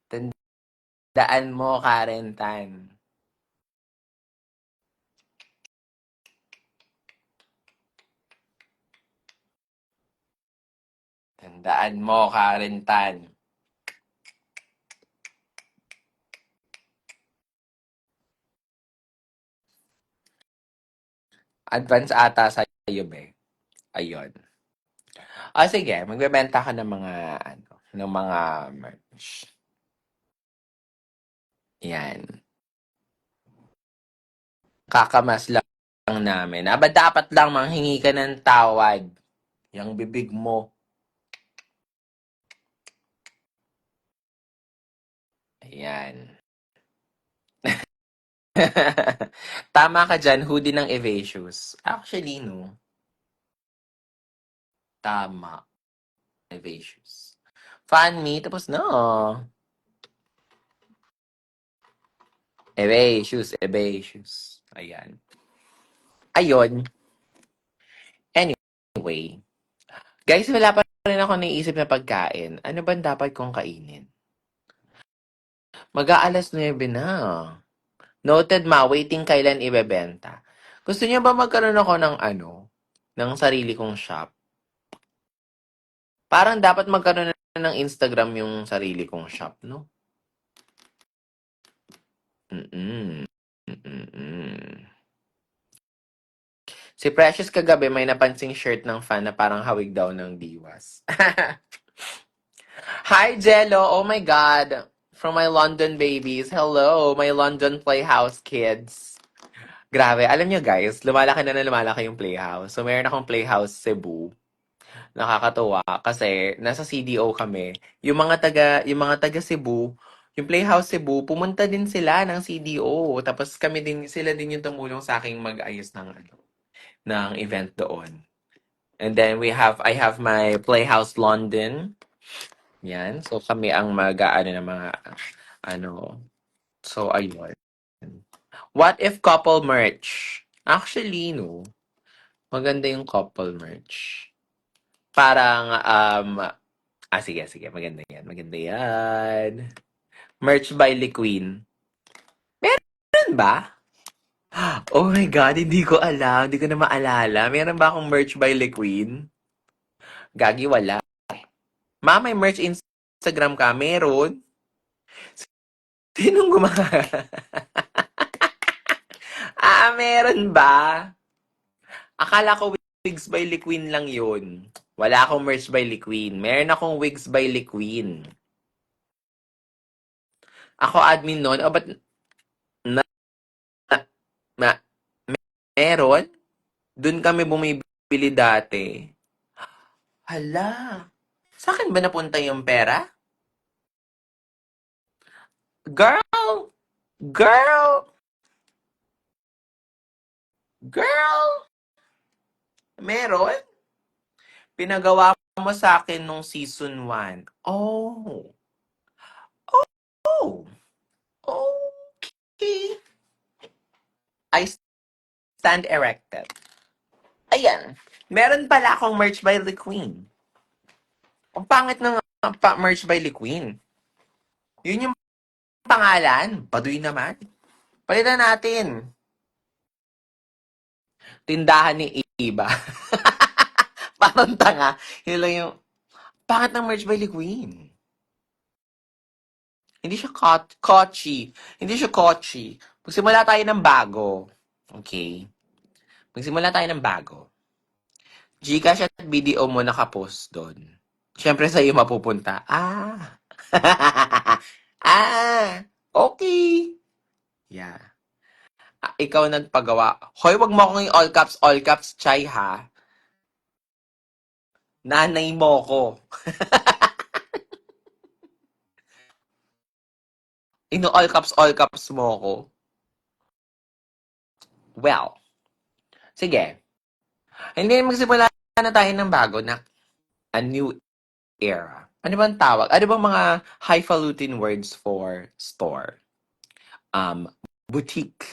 Speaker 2: Tandaan mo, Karen Tan. Tandaan mo, Karen Tan. Advance ata sa'yo, be. Ayun. Sige, magbebenta ka ng mga, ng mga merch. Yan. Kakamas lang namin. Aba, dapat lang manghingi ka ng tawad. Yang bibig mo. Ayan. Tama ka dyan, hoodie ng Evasius. Actually, no. Tama. Evasius. Fan me, tapos no. Evasius. Ayan. Ayun. Anyway. Guys, wala pa rin ako naisip na pagkain. Ano ba dapat kong kainin? Mag-aalas 9 na. Noted ma, waiting kailan ibebenta. Gusto niyo ba magkaroon ako ng ng sarili kong shop? Parang dapat magkaroon na ng Instagram yung sarili kong shop, no? Mm-mm. Mm-mm. Si Precious kagabi may napansing shirt ng fan na parang hawig daw ng diwas. Hi, Jello! Oh my God! From my London babies. Hello, my London Playhouse kids. Grabe, alam nyo guys, lumalaki na lumalaki yung Playhouse. So, meron akong Playhouse Cebu. Nakakatuwa kasi nasa CDO kami. Yung mga taga Cebu, yung Playhouse Cebu, pumunta din sila ng CDO. Tapos sila din yung tumulong sa aking mag-ayos ng event doon. And then I have my Playhouse London. Yan. So kami ang mag-aano ng mga ano. So ayun. What if couple merch? Actually, no. Maganda yung couple merch. Parang sige, maganda yan. Maganda yan. Merch by Liqueen. Meron ba? Oh my God, hindi ko alam. Hindi ko na maalala. Meron ba akong merch by Liqueen? Gagi, wala. Ma, may merch Instagram ka? Meron? Sinong meron ba? Akala ko Wigs by Liqueen lang yun. Wala akong merch by Liqueen. Meron akong Wigs by Liqueen. Ako admin nun. Oh, ba't na, na, meron? Doon kami bumibili dati. Hala. Sa akin ba napunta yung pera? Girl! Girl! Girl! Meron? Pinagawa mo sa akin nung season 1. Oh. Oh. Okay. I stand erected. Ayan. Meron pala akong merch by the Queen. Ang pangit ng merch by the Queen. Yun yung pangalan. Baduy naman. Palitan natin. Tindahan ni Iba. Parang tanga. Yun lang yung pangit ng merch by the Queen. Hindi siya kochi. Hindi siya kochi. Magsimula tayo ng bago. Okay? Magsimula tayo ng bago. Gcash at BDO mo nakapost doon. Siyempre sa'yo mapupunta. Okay. Yeah. Ikaw nagpagawa. Hoy, wag mo akong all caps, Chay, ha? Nanay mo ko. All caps mo ko. Well, sige. Hindi, magsimula na tayo ng bago na a new era. Ano bang tawag? Ano bang mga highfalutin words for store? Boutique.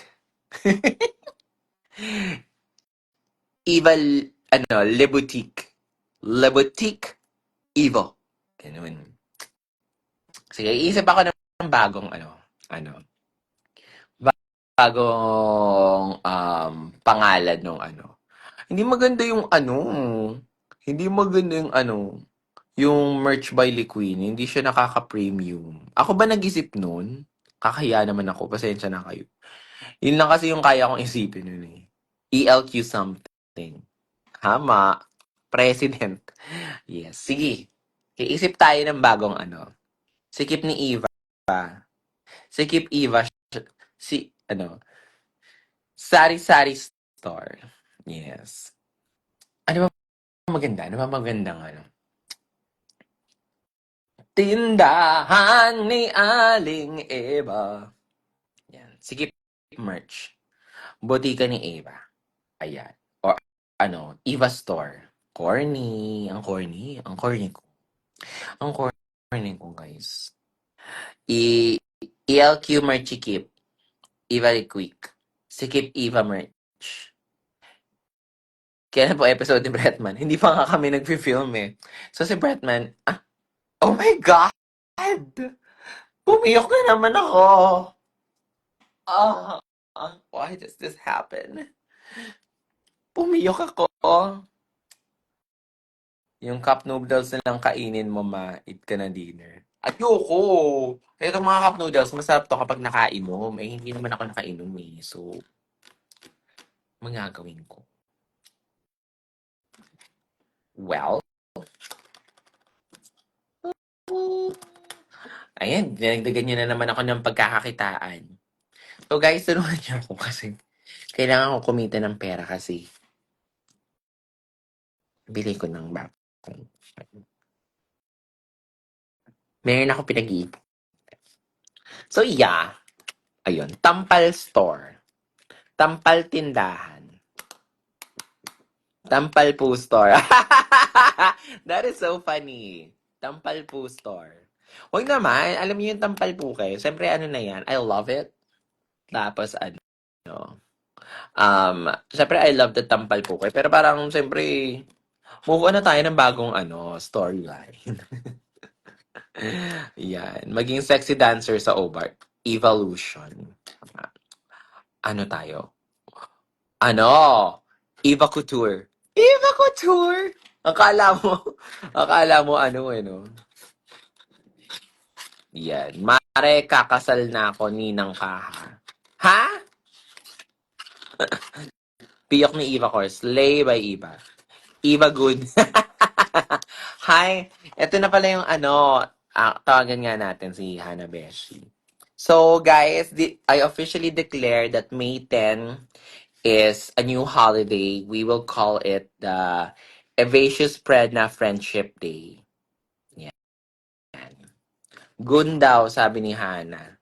Speaker 2: Evil, Le Boutique. Le Boutique Evo. Ganun. Sige, iisip ako ng bagong, bagong pangalan nung Hindi maganda yung Hindi maganda yung yung merch by Liquin, hindi siya nakaka-premium. Ako ba nag-isip nun? Kakahiya naman ako. Pasensya na kayo. Yun lang kasi yung kaya kong isipin nun eh. ELQ something. Hama. President. Yes. Sige. Iisip tayo ng bagong ano. Sikip ni Eva. Sikip Eva. Si, ano, Sari-Sari Store. Yes. Ano ba maganda? Ano ba magandang ano? Tindahan ni Aling Eva. Yan. Sikip merch. Botika ni Eva. Ayan. Or ano, Eva Store. Corny. Ang corny. Ang corny ko. Ang corny ko, guys. ELQ Merch Sikip. Eva Quick. Sikip Eva Merch. Kailan po episode ni Bretman? Hindi pa nga kami nag-film eh. So si Bretman, oh my God! Pumiyok na naman ako! Ah, why does this happen? Pumiyok ako. Yung cup noodles na lang kainin mo, ma. Eat ka na dinner. Ayoko! Itong mga cup noodles, masarap to kapag nakainom. Eh, hindi naman ako nakainom eh. So, mga gagawin ko. Well, ayan, dinagdagan nyo na naman ako ng pagkakakitaan. So guys, tulungan niyo ako kasi kailangan ko kumita ng pera kasi bili ko ng bag. Meron ako pinag-iipon. So yeah, ayun, Tampal Store. Tampal Tindahan. Tampal Po Store. That is so funny. Tampal Po Store. Huwag naman, alam niyo yung Tampal Po kayo. Siyempre ano na yan, I love it. Tapos ano, siyempre I love the Tampal Po kayo. Pero parang siyempre, move on na tayo ng bagong ano, storyline. Yan. Maging sexy dancer sa OBART. Evolution. Ano tayo? Ano? Eva Couture. Eva Couture! Akala mo ano eh, no? Yan. Mare, kakasal na ako, ninang kaha. Ha? Piyok ni Eva Course. Slay by Eva. Eva Good. Hi. Ito na pala yung ano, tawagan nga natin si Hana Beshi. So guys, I officially declare that May 10 is a new holiday. We will call it the Evacious Predna Friendship Day. Yan. Gun daw, sabi ni Hana.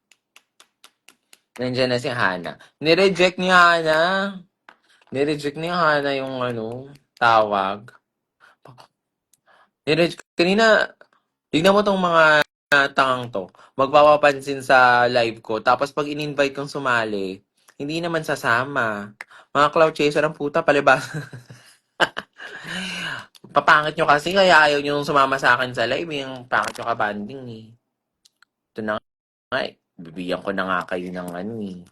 Speaker 2: Nandiyan na si Hana. Nireject ni Hana. Nireject ni Hana yung ano, tawag. Kanina, tignan mo tong mga tangang to. Magpapapansin sa live ko. Tapos pag in-invite kong sumali, hindi naman sasama. Mga cloud chaser ang puta, palibas. Papangit nyo kasi, kaya ayaw nyo sumama sa akin sa live. Yung pangit nyo ka-banding eh. Ito na nga eh. Bibigyan ko na nga kayo ng ano eh.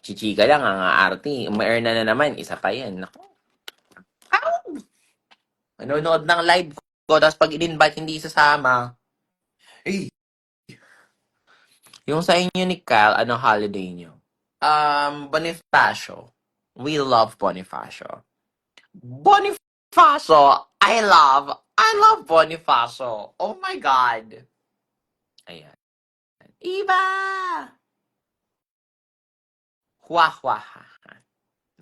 Speaker 2: Chichika lang ang aarte. Ma-earn na naman. Isa pa yan. Naku. Manonood ng live ko. Tapos pag in-invite, hindi sasama. Eh, yung sa inyo ni Kyle, ano holiday nyo? Bonifacio. We love Bonifacio. Bonifacio! I love Bonifacio. Oh my God. Ayan. Iba! Hua-hua.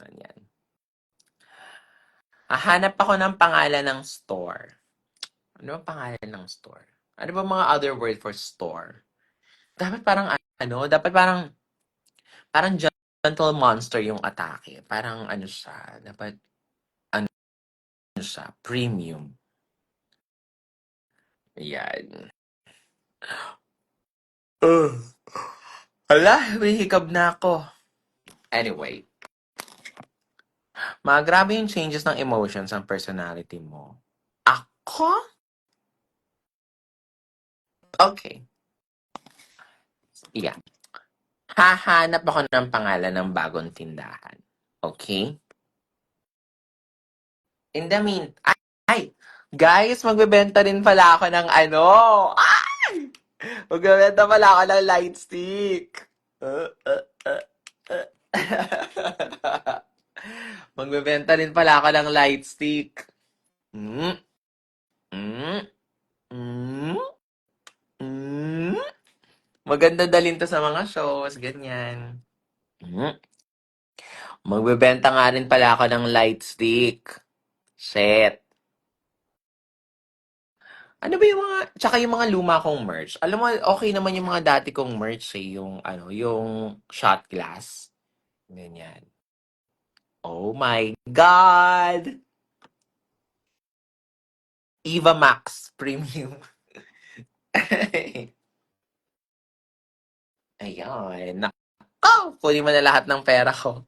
Speaker 2: Ayan. Hanap ako ng pangalan ng store. Ano ang pangalan ng store? Ano ba mga other word for store? Dapat parang parang gentle monster yung atake. Parang ano siya, dapat ano siya, premium. Ayan. Hala, may hikab na ako. Anyway, grabe yung changes ng emotions ng personality mo. Ako? Okay. Yeah. Hahanap ako ng pangalan ng bagong tindahan. Okay? In the mean, ay, Guys, magbebenta rin pala ako ng ano. Ay! Magbebenta pala ako ng light stick. Magbebenta rin pala ako ng light stick. Mm, mm, mm, mm. Maganda dalhin to sa mga shows, ganyan. Mm. Magbebenta nga rin pala ako ng light stick. Shit. Ano ba yung mga, tsaka yung mga luma kong merch. Alam mo, okay naman yung mga dati kong merch eh, yung, ano, yung shot glass. Ganyan. Oh my God! Eva Max Premium. Ayun. Nako! Kunin mo na lahat ng pera ko.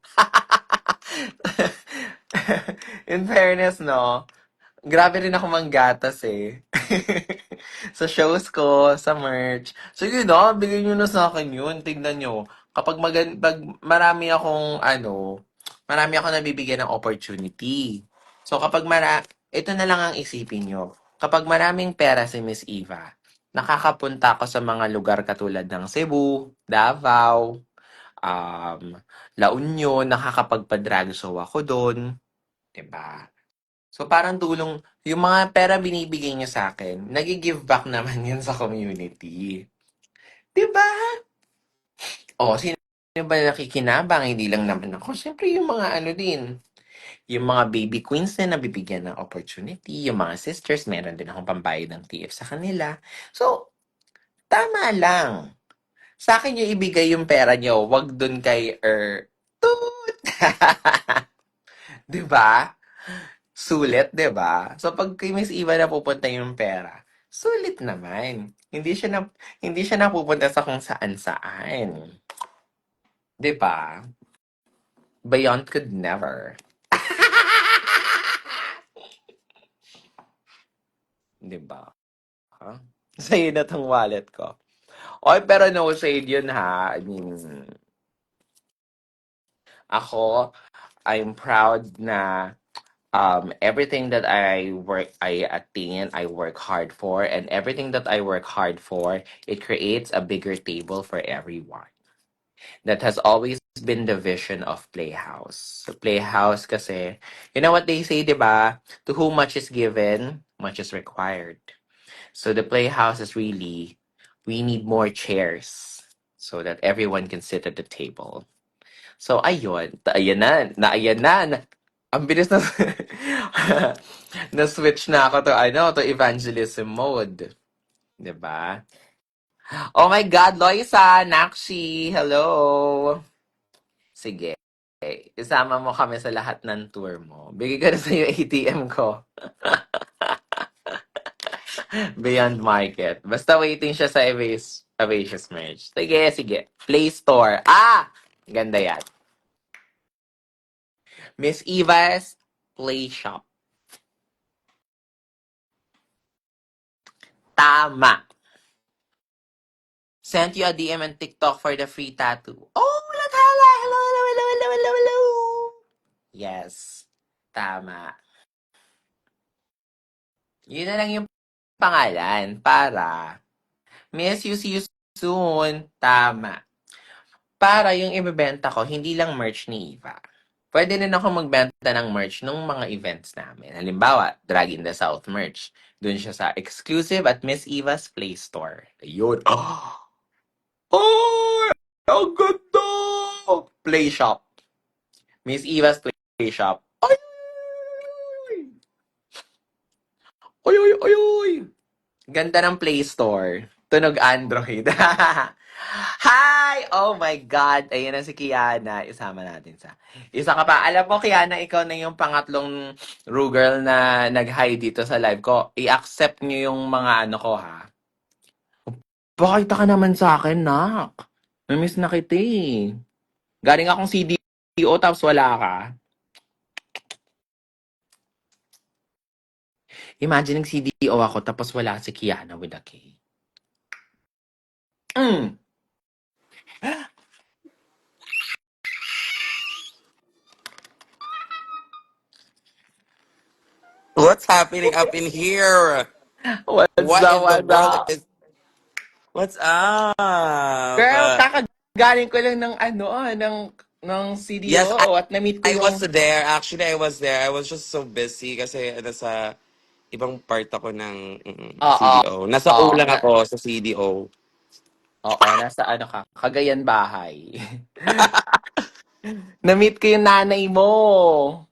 Speaker 2: In fairness, no? Grabe rin ako manggatas eh. Sa shows ko, sa merch. Sige na, bigay nyo na sa akin yun. Tignan nyo. Pag marami akong, marami akong nabibigyan ng opportunity. So kapag ito na lang ang isipin nyo. Kapag maraming pera si Miss Eva, nakakapunta ako sa mga lugar katulad ng Cebu, Davao, um, La Union, nakakapagpa-drag show ako doon. 'Di ba? So, parang tulong, yung mga pera binibigay niya sa akin, nag-give back naman yun sa community. 'Di ba? O, sino ba nakikinabang? Hindi lang naman ako. Siyempre, yung mga ano din, yung mga baby queens na nabibigyan ng opportunity, yung mga sisters, meron din akong pambayad ng TF sa kanila. So, tama lang. Sa akin yung ibigay yung pera niyo, wag dun kay Toot! 'Di ba? Sulit, 'di ba? So pag kay Miss Eva napupunta yung pera, sulit naman. Hindi siya napupunta sa kung saan-saan. 'Di ba? Beyond could never. 'Di ba? Huh? Sa'yo na tong wallet ko. Oy, pero no shade yun ha. I mean, ako, I'm proud na everything that I attain, I work hard for, and everything that I work hard for, it creates a bigger table for everyone. That has always been the vision of Playhouse. So Playhouse kasi, you know what they say, di ba? To whom much is given, much is required. So the Playhouse is really, we need more chairs so that everyone can sit at the table. So ayun, ayan na. Ang bilis na na-switch na ako to to evangelism mode. 'Di ba? Oh my God, Loisa, Nakshi, hello. Sige. Isama mo kami sa lahat ng tour mo. Bigay ko na sa iyo ATM ko. Beyond Market. Basta waiting siya sa Avacious Merge. Sige, sige. Play Store. Ah! Ganda yan. Miss Eva's Play Shop. Tama. Sent you a DM and TikTok for the free tattoo. Oh, Lathala! Hello, hello, hello, hello, hello, hello! Yes. Tama. Yun na lang yung pangalan para miss you, see you soon. Tama. Para yung ibebenta ko, hindi lang merch ni Eva. Pwede rin ako magbenta ng merch ng mga events namin. Halimbawa, Drag in the South merch. Doon siya sa exclusive at Miss Eva's Play Store. Ayun. Oh! Ang ganda! Play Shop. Miss Eva's Play Shop. Ay! Ay, ay, ay, ay! Ganda ng Play Store. Tunog Android. Hi! Oh my God! Ayan na si Kiana. Isama natin sa... Isa ka pa. Alam mo, Kiana, ikaw na yung pangatlong Rugirl na nag-hi dito sa live ko. I-accept nyo yung mga ano ko, ha? Pakita ka naman sa akin, nak. Namiss na kita eh. Galing akong CDO tapos wala ka. Imagine nag-CDO ako tapos wala si Kiana with a K. Mm.
Speaker 3: What's happening up in here?
Speaker 2: What's
Speaker 3: What
Speaker 2: up,
Speaker 3: in the
Speaker 2: what's
Speaker 3: world
Speaker 2: up?
Speaker 3: is... What's up?
Speaker 2: Girl, kakagaling ko lang ng ng
Speaker 3: Yes,
Speaker 2: CDO at na-meet ko
Speaker 3: I was
Speaker 2: yung,
Speaker 3: there. Actually, I was there. I was just so busy kasi nasa ibang part ako ng
Speaker 2: oo,
Speaker 3: CDO. Nasa O
Speaker 2: oo,
Speaker 3: lang ako sa CDO.
Speaker 2: oo, nasa ano ka, Cagayan bahay. Na-meet ko yung nanay mo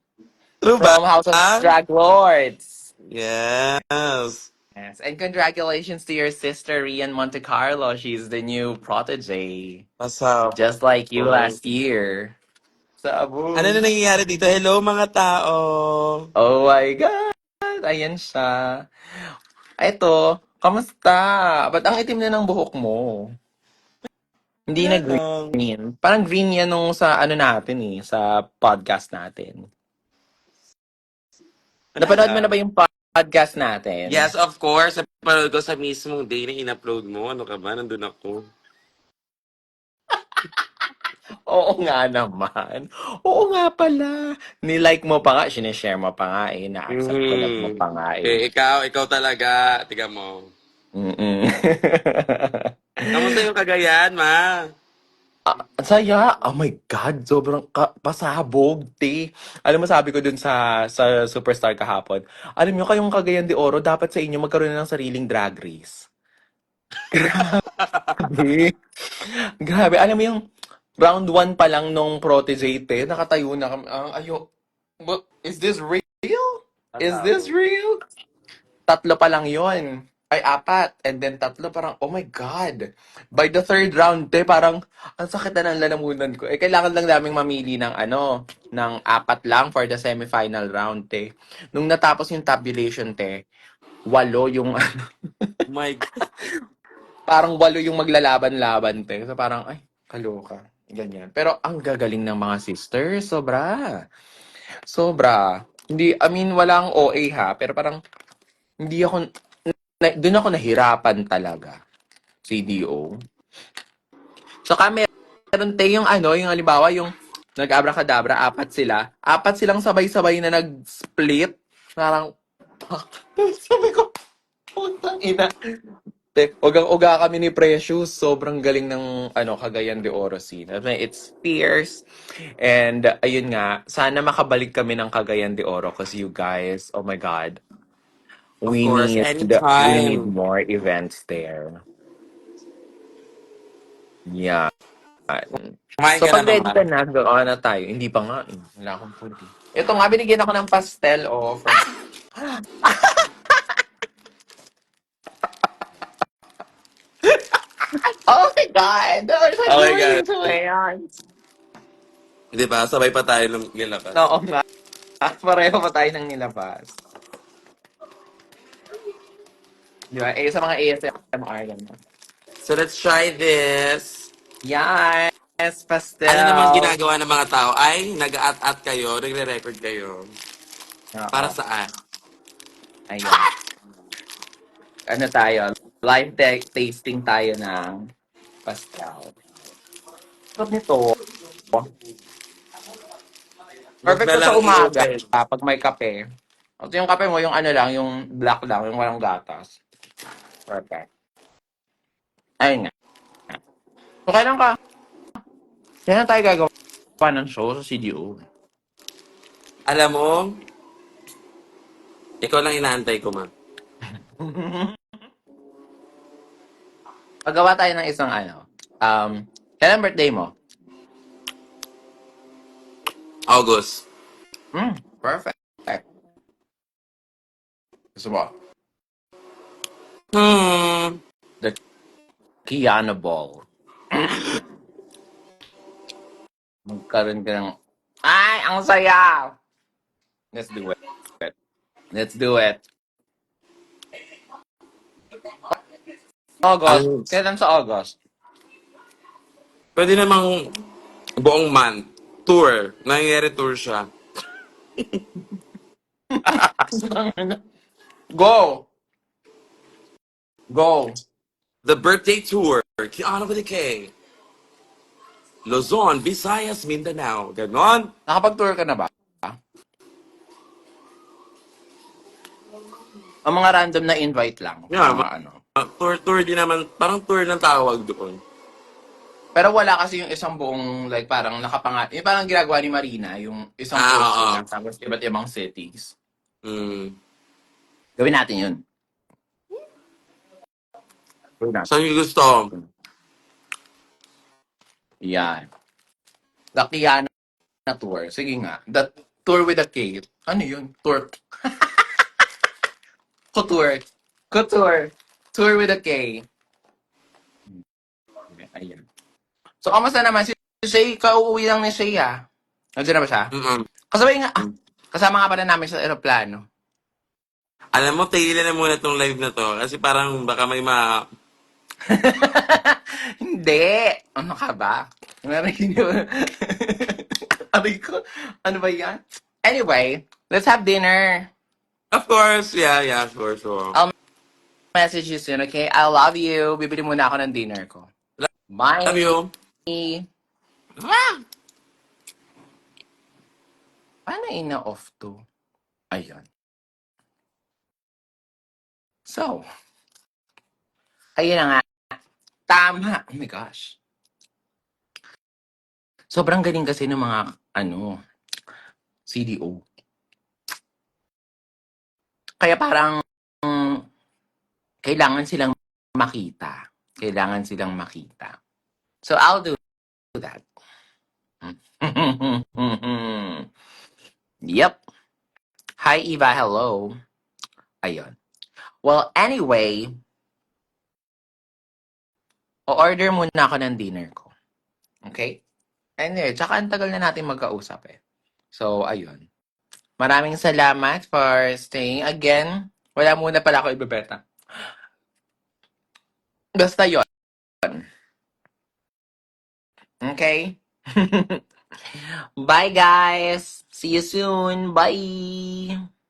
Speaker 3: True ba?
Speaker 2: from House of Drag Lords.
Speaker 3: Yes.
Speaker 2: Yes, and congratulations to your sister, Rian Monte Carlo. She's the new protege.
Speaker 3: What's up?
Speaker 2: Just like you last year.
Speaker 3: Ano na
Speaker 2: Sabog.
Speaker 3: nangyayari dito? Hello mga tao.
Speaker 2: Oh my God! Ayan siya. Eto, kamusta? Ba't ang itim na ng buhok mo? Hindi
Speaker 3: Wala
Speaker 2: na
Speaker 3: lang.
Speaker 2: green. Parang green yan nung sa ano natin eh, sa podcast natin.
Speaker 3: Wala
Speaker 2: Napanood mo na
Speaker 3: lang.
Speaker 2: ba yung podcast natin?
Speaker 3: Yes, of course. Napanood ko sa mismong day na in-upload mo. Ano ka ba? Nandun ako.
Speaker 2: Oo nga naman. Oo nga pala. Nilike mo pa nga, sinishare mo pa nga eh, na-accept ko mo
Speaker 3: Mhm.
Speaker 2: pa nga eh.
Speaker 3: Ikaw talaga. Tiga mo.
Speaker 2: Mm-mm.
Speaker 3: Kamusta yung Cagayan, ma?
Speaker 2: Ang saya. Oh my God, sobrang pasabog, te. Alam mo, sabi ko dun sa Superstar kahapon, alam nyo, kayong Cagayan de Oro, dapat sa inyo magkaroon na ng sariling drag race. Grabe. Grabe. Alam mo yung round one pa lang nung protege, te, nakatayo na kami. Is this real? Is this
Speaker 3: Pasabog.
Speaker 2: real? Tatlo pa lang yon. Ay, apat. And then tatlo, parang, oh my God. By the third round, te, parang, ang sakit na ng lalamunan ko. Eh, kailangan lang naming mamili ng ng apat lang for the semifinal round, te. Nung natapos yung tabulation, te, walo yung,
Speaker 3: Oh my God.
Speaker 2: parang walo yung maglalaban-laban, te. So parang, ay, kaloka. Ganyan. Pero ang gagaling ng mga sisters, sobra. Sobra. Hindi, I mean, walang OA ha, pero parang, hindi ako, doon ako nahirapan talaga. CDO. Saka meron tayo yung yung halimbawa yung nag-abracadabra, apat sila. Apat silang sabay-sabay na nag-split. Parang, sabi ko, putang ina. Ugang-uga kami ni Precious. Sobrang galing ng Cagayan de Oro scene. It's fierce. And ayun nga, sana makabalik kami ng Cagayan de Oro because you guys, oh my God,
Speaker 3: Of
Speaker 2: we
Speaker 3: course,
Speaker 2: need we need
Speaker 3: anytime.
Speaker 2: more events there. Yeah.
Speaker 3: Kumain
Speaker 2: So
Speaker 3: ka na
Speaker 2: pag
Speaker 3: ba,
Speaker 2: ready
Speaker 3: ma?
Speaker 2: ka na, gawa na tayo. Hindi pa nga eh. Wala akong food eh. Ito nga, binigyan ako ng pastel from... Oh my God! There's a
Speaker 3: Oh my
Speaker 2: doing
Speaker 3: God.
Speaker 2: to it.
Speaker 3: Di ba? Sabay pa tayo ng nilabas.
Speaker 2: Oo nga. Pareho pa tayo ng nilabas. Di ba? Eh, sa mga ASMR ganun.
Speaker 3: So let's try this.
Speaker 2: Yes!
Speaker 3: Ano naman
Speaker 2: Pastel!
Speaker 3: ginagawa ng mga tao? Ay, nag-at-at kayo, nagre-record kayo. Para
Speaker 2: Oo.
Speaker 3: saan?
Speaker 2: Ayan. Ano tayo? Live tasting tayo ng pastel. Sarap nito.
Speaker 3: Huwag
Speaker 2: Perfect
Speaker 3: na
Speaker 2: to
Speaker 3: lang
Speaker 2: sa umaga
Speaker 3: i-open.
Speaker 2: pag may kape. At yung kape mo, yung ano lang, yung black lang, yung walang gatas. Perfect. Ayun nga. So, kailan tayo gagawa ng show sa CDO?
Speaker 3: Alam mo, ikaw lang inaantay ko, ma.
Speaker 2: Paggawa tayo ng isang kailan birthday mo?
Speaker 3: August.
Speaker 2: Perfect. Gusto mo?
Speaker 3: Hmm.
Speaker 2: The Kiana Ball. Magkaroon ka ng, ay, ang saya! Let's do it. Let's do it. August.
Speaker 3: Ang,
Speaker 2: Kailan sa August?
Speaker 3: pwede namang buong month. Tour. Nangyayari tour siya.
Speaker 2: Go! Go!
Speaker 3: The birthday tour. Kiana with a K. Luzon, Visayas, Mindanao. Ganon.
Speaker 2: Nakapag-tour ka na ba? Ang mga random na invite lang.
Speaker 3: Yeah,
Speaker 2: Mga ano.
Speaker 3: tour din naman. Parang tour ng tawag doon.
Speaker 2: Pero wala kasi yung isang buong, like, parang yung parang ginagawa ni Marina, yung isang tour
Speaker 3: Oo.
Speaker 2: sila, tapos iba't ibang cities.
Speaker 3: Mm.
Speaker 2: Gawin natin yun. Gawin natin.
Speaker 3: Saan yung gusto?
Speaker 2: Yan. The Kiana tour. Sige nga. The tour with a K. Ano yun? Tour. Couture. Couture. Tour with a K. Ayan. So, kamusta naman? Si Shay, kauuwi lang ni Shay, ah. Nandiyan na ba siya?
Speaker 3: Mm-mm.
Speaker 2: Kasabay nga, kasama nga pala namin sa aeroplano.
Speaker 3: Alam mo, tigilan na muna tong live na to. Kasi parang baka may
Speaker 2: Hindi. Ano ka ba? Narinig yun. Aray ko. Ano ba yan? Anyway, let's have dinner.
Speaker 3: Of course, yeah, sure.
Speaker 2: I'll message you soon, okay? I love you. Bibili muna ako ng dinner ko.
Speaker 3: Love
Speaker 2: Bye.
Speaker 3: you. Ah!
Speaker 2: Paano ina-off to? Ayun. So, ayun na nga. Tama. Oh my gosh. Sobrang galing kasi ng mga, CDO. Kaya parang, kailangan silang makita. Kailangan silang makita. So, I'll do that. Yep. Hi, Eva. Hello. Ayun. Well, anyway, o-order muna ako ng dinner ko. Okay? Anyway, tsaka ang tagal na natin magkausap eh. So, ayun. Maraming salamat for staying again. Wala muna pala ako ibebenta. Basta yon. Okay? Bye, guys. See you soon. Bye.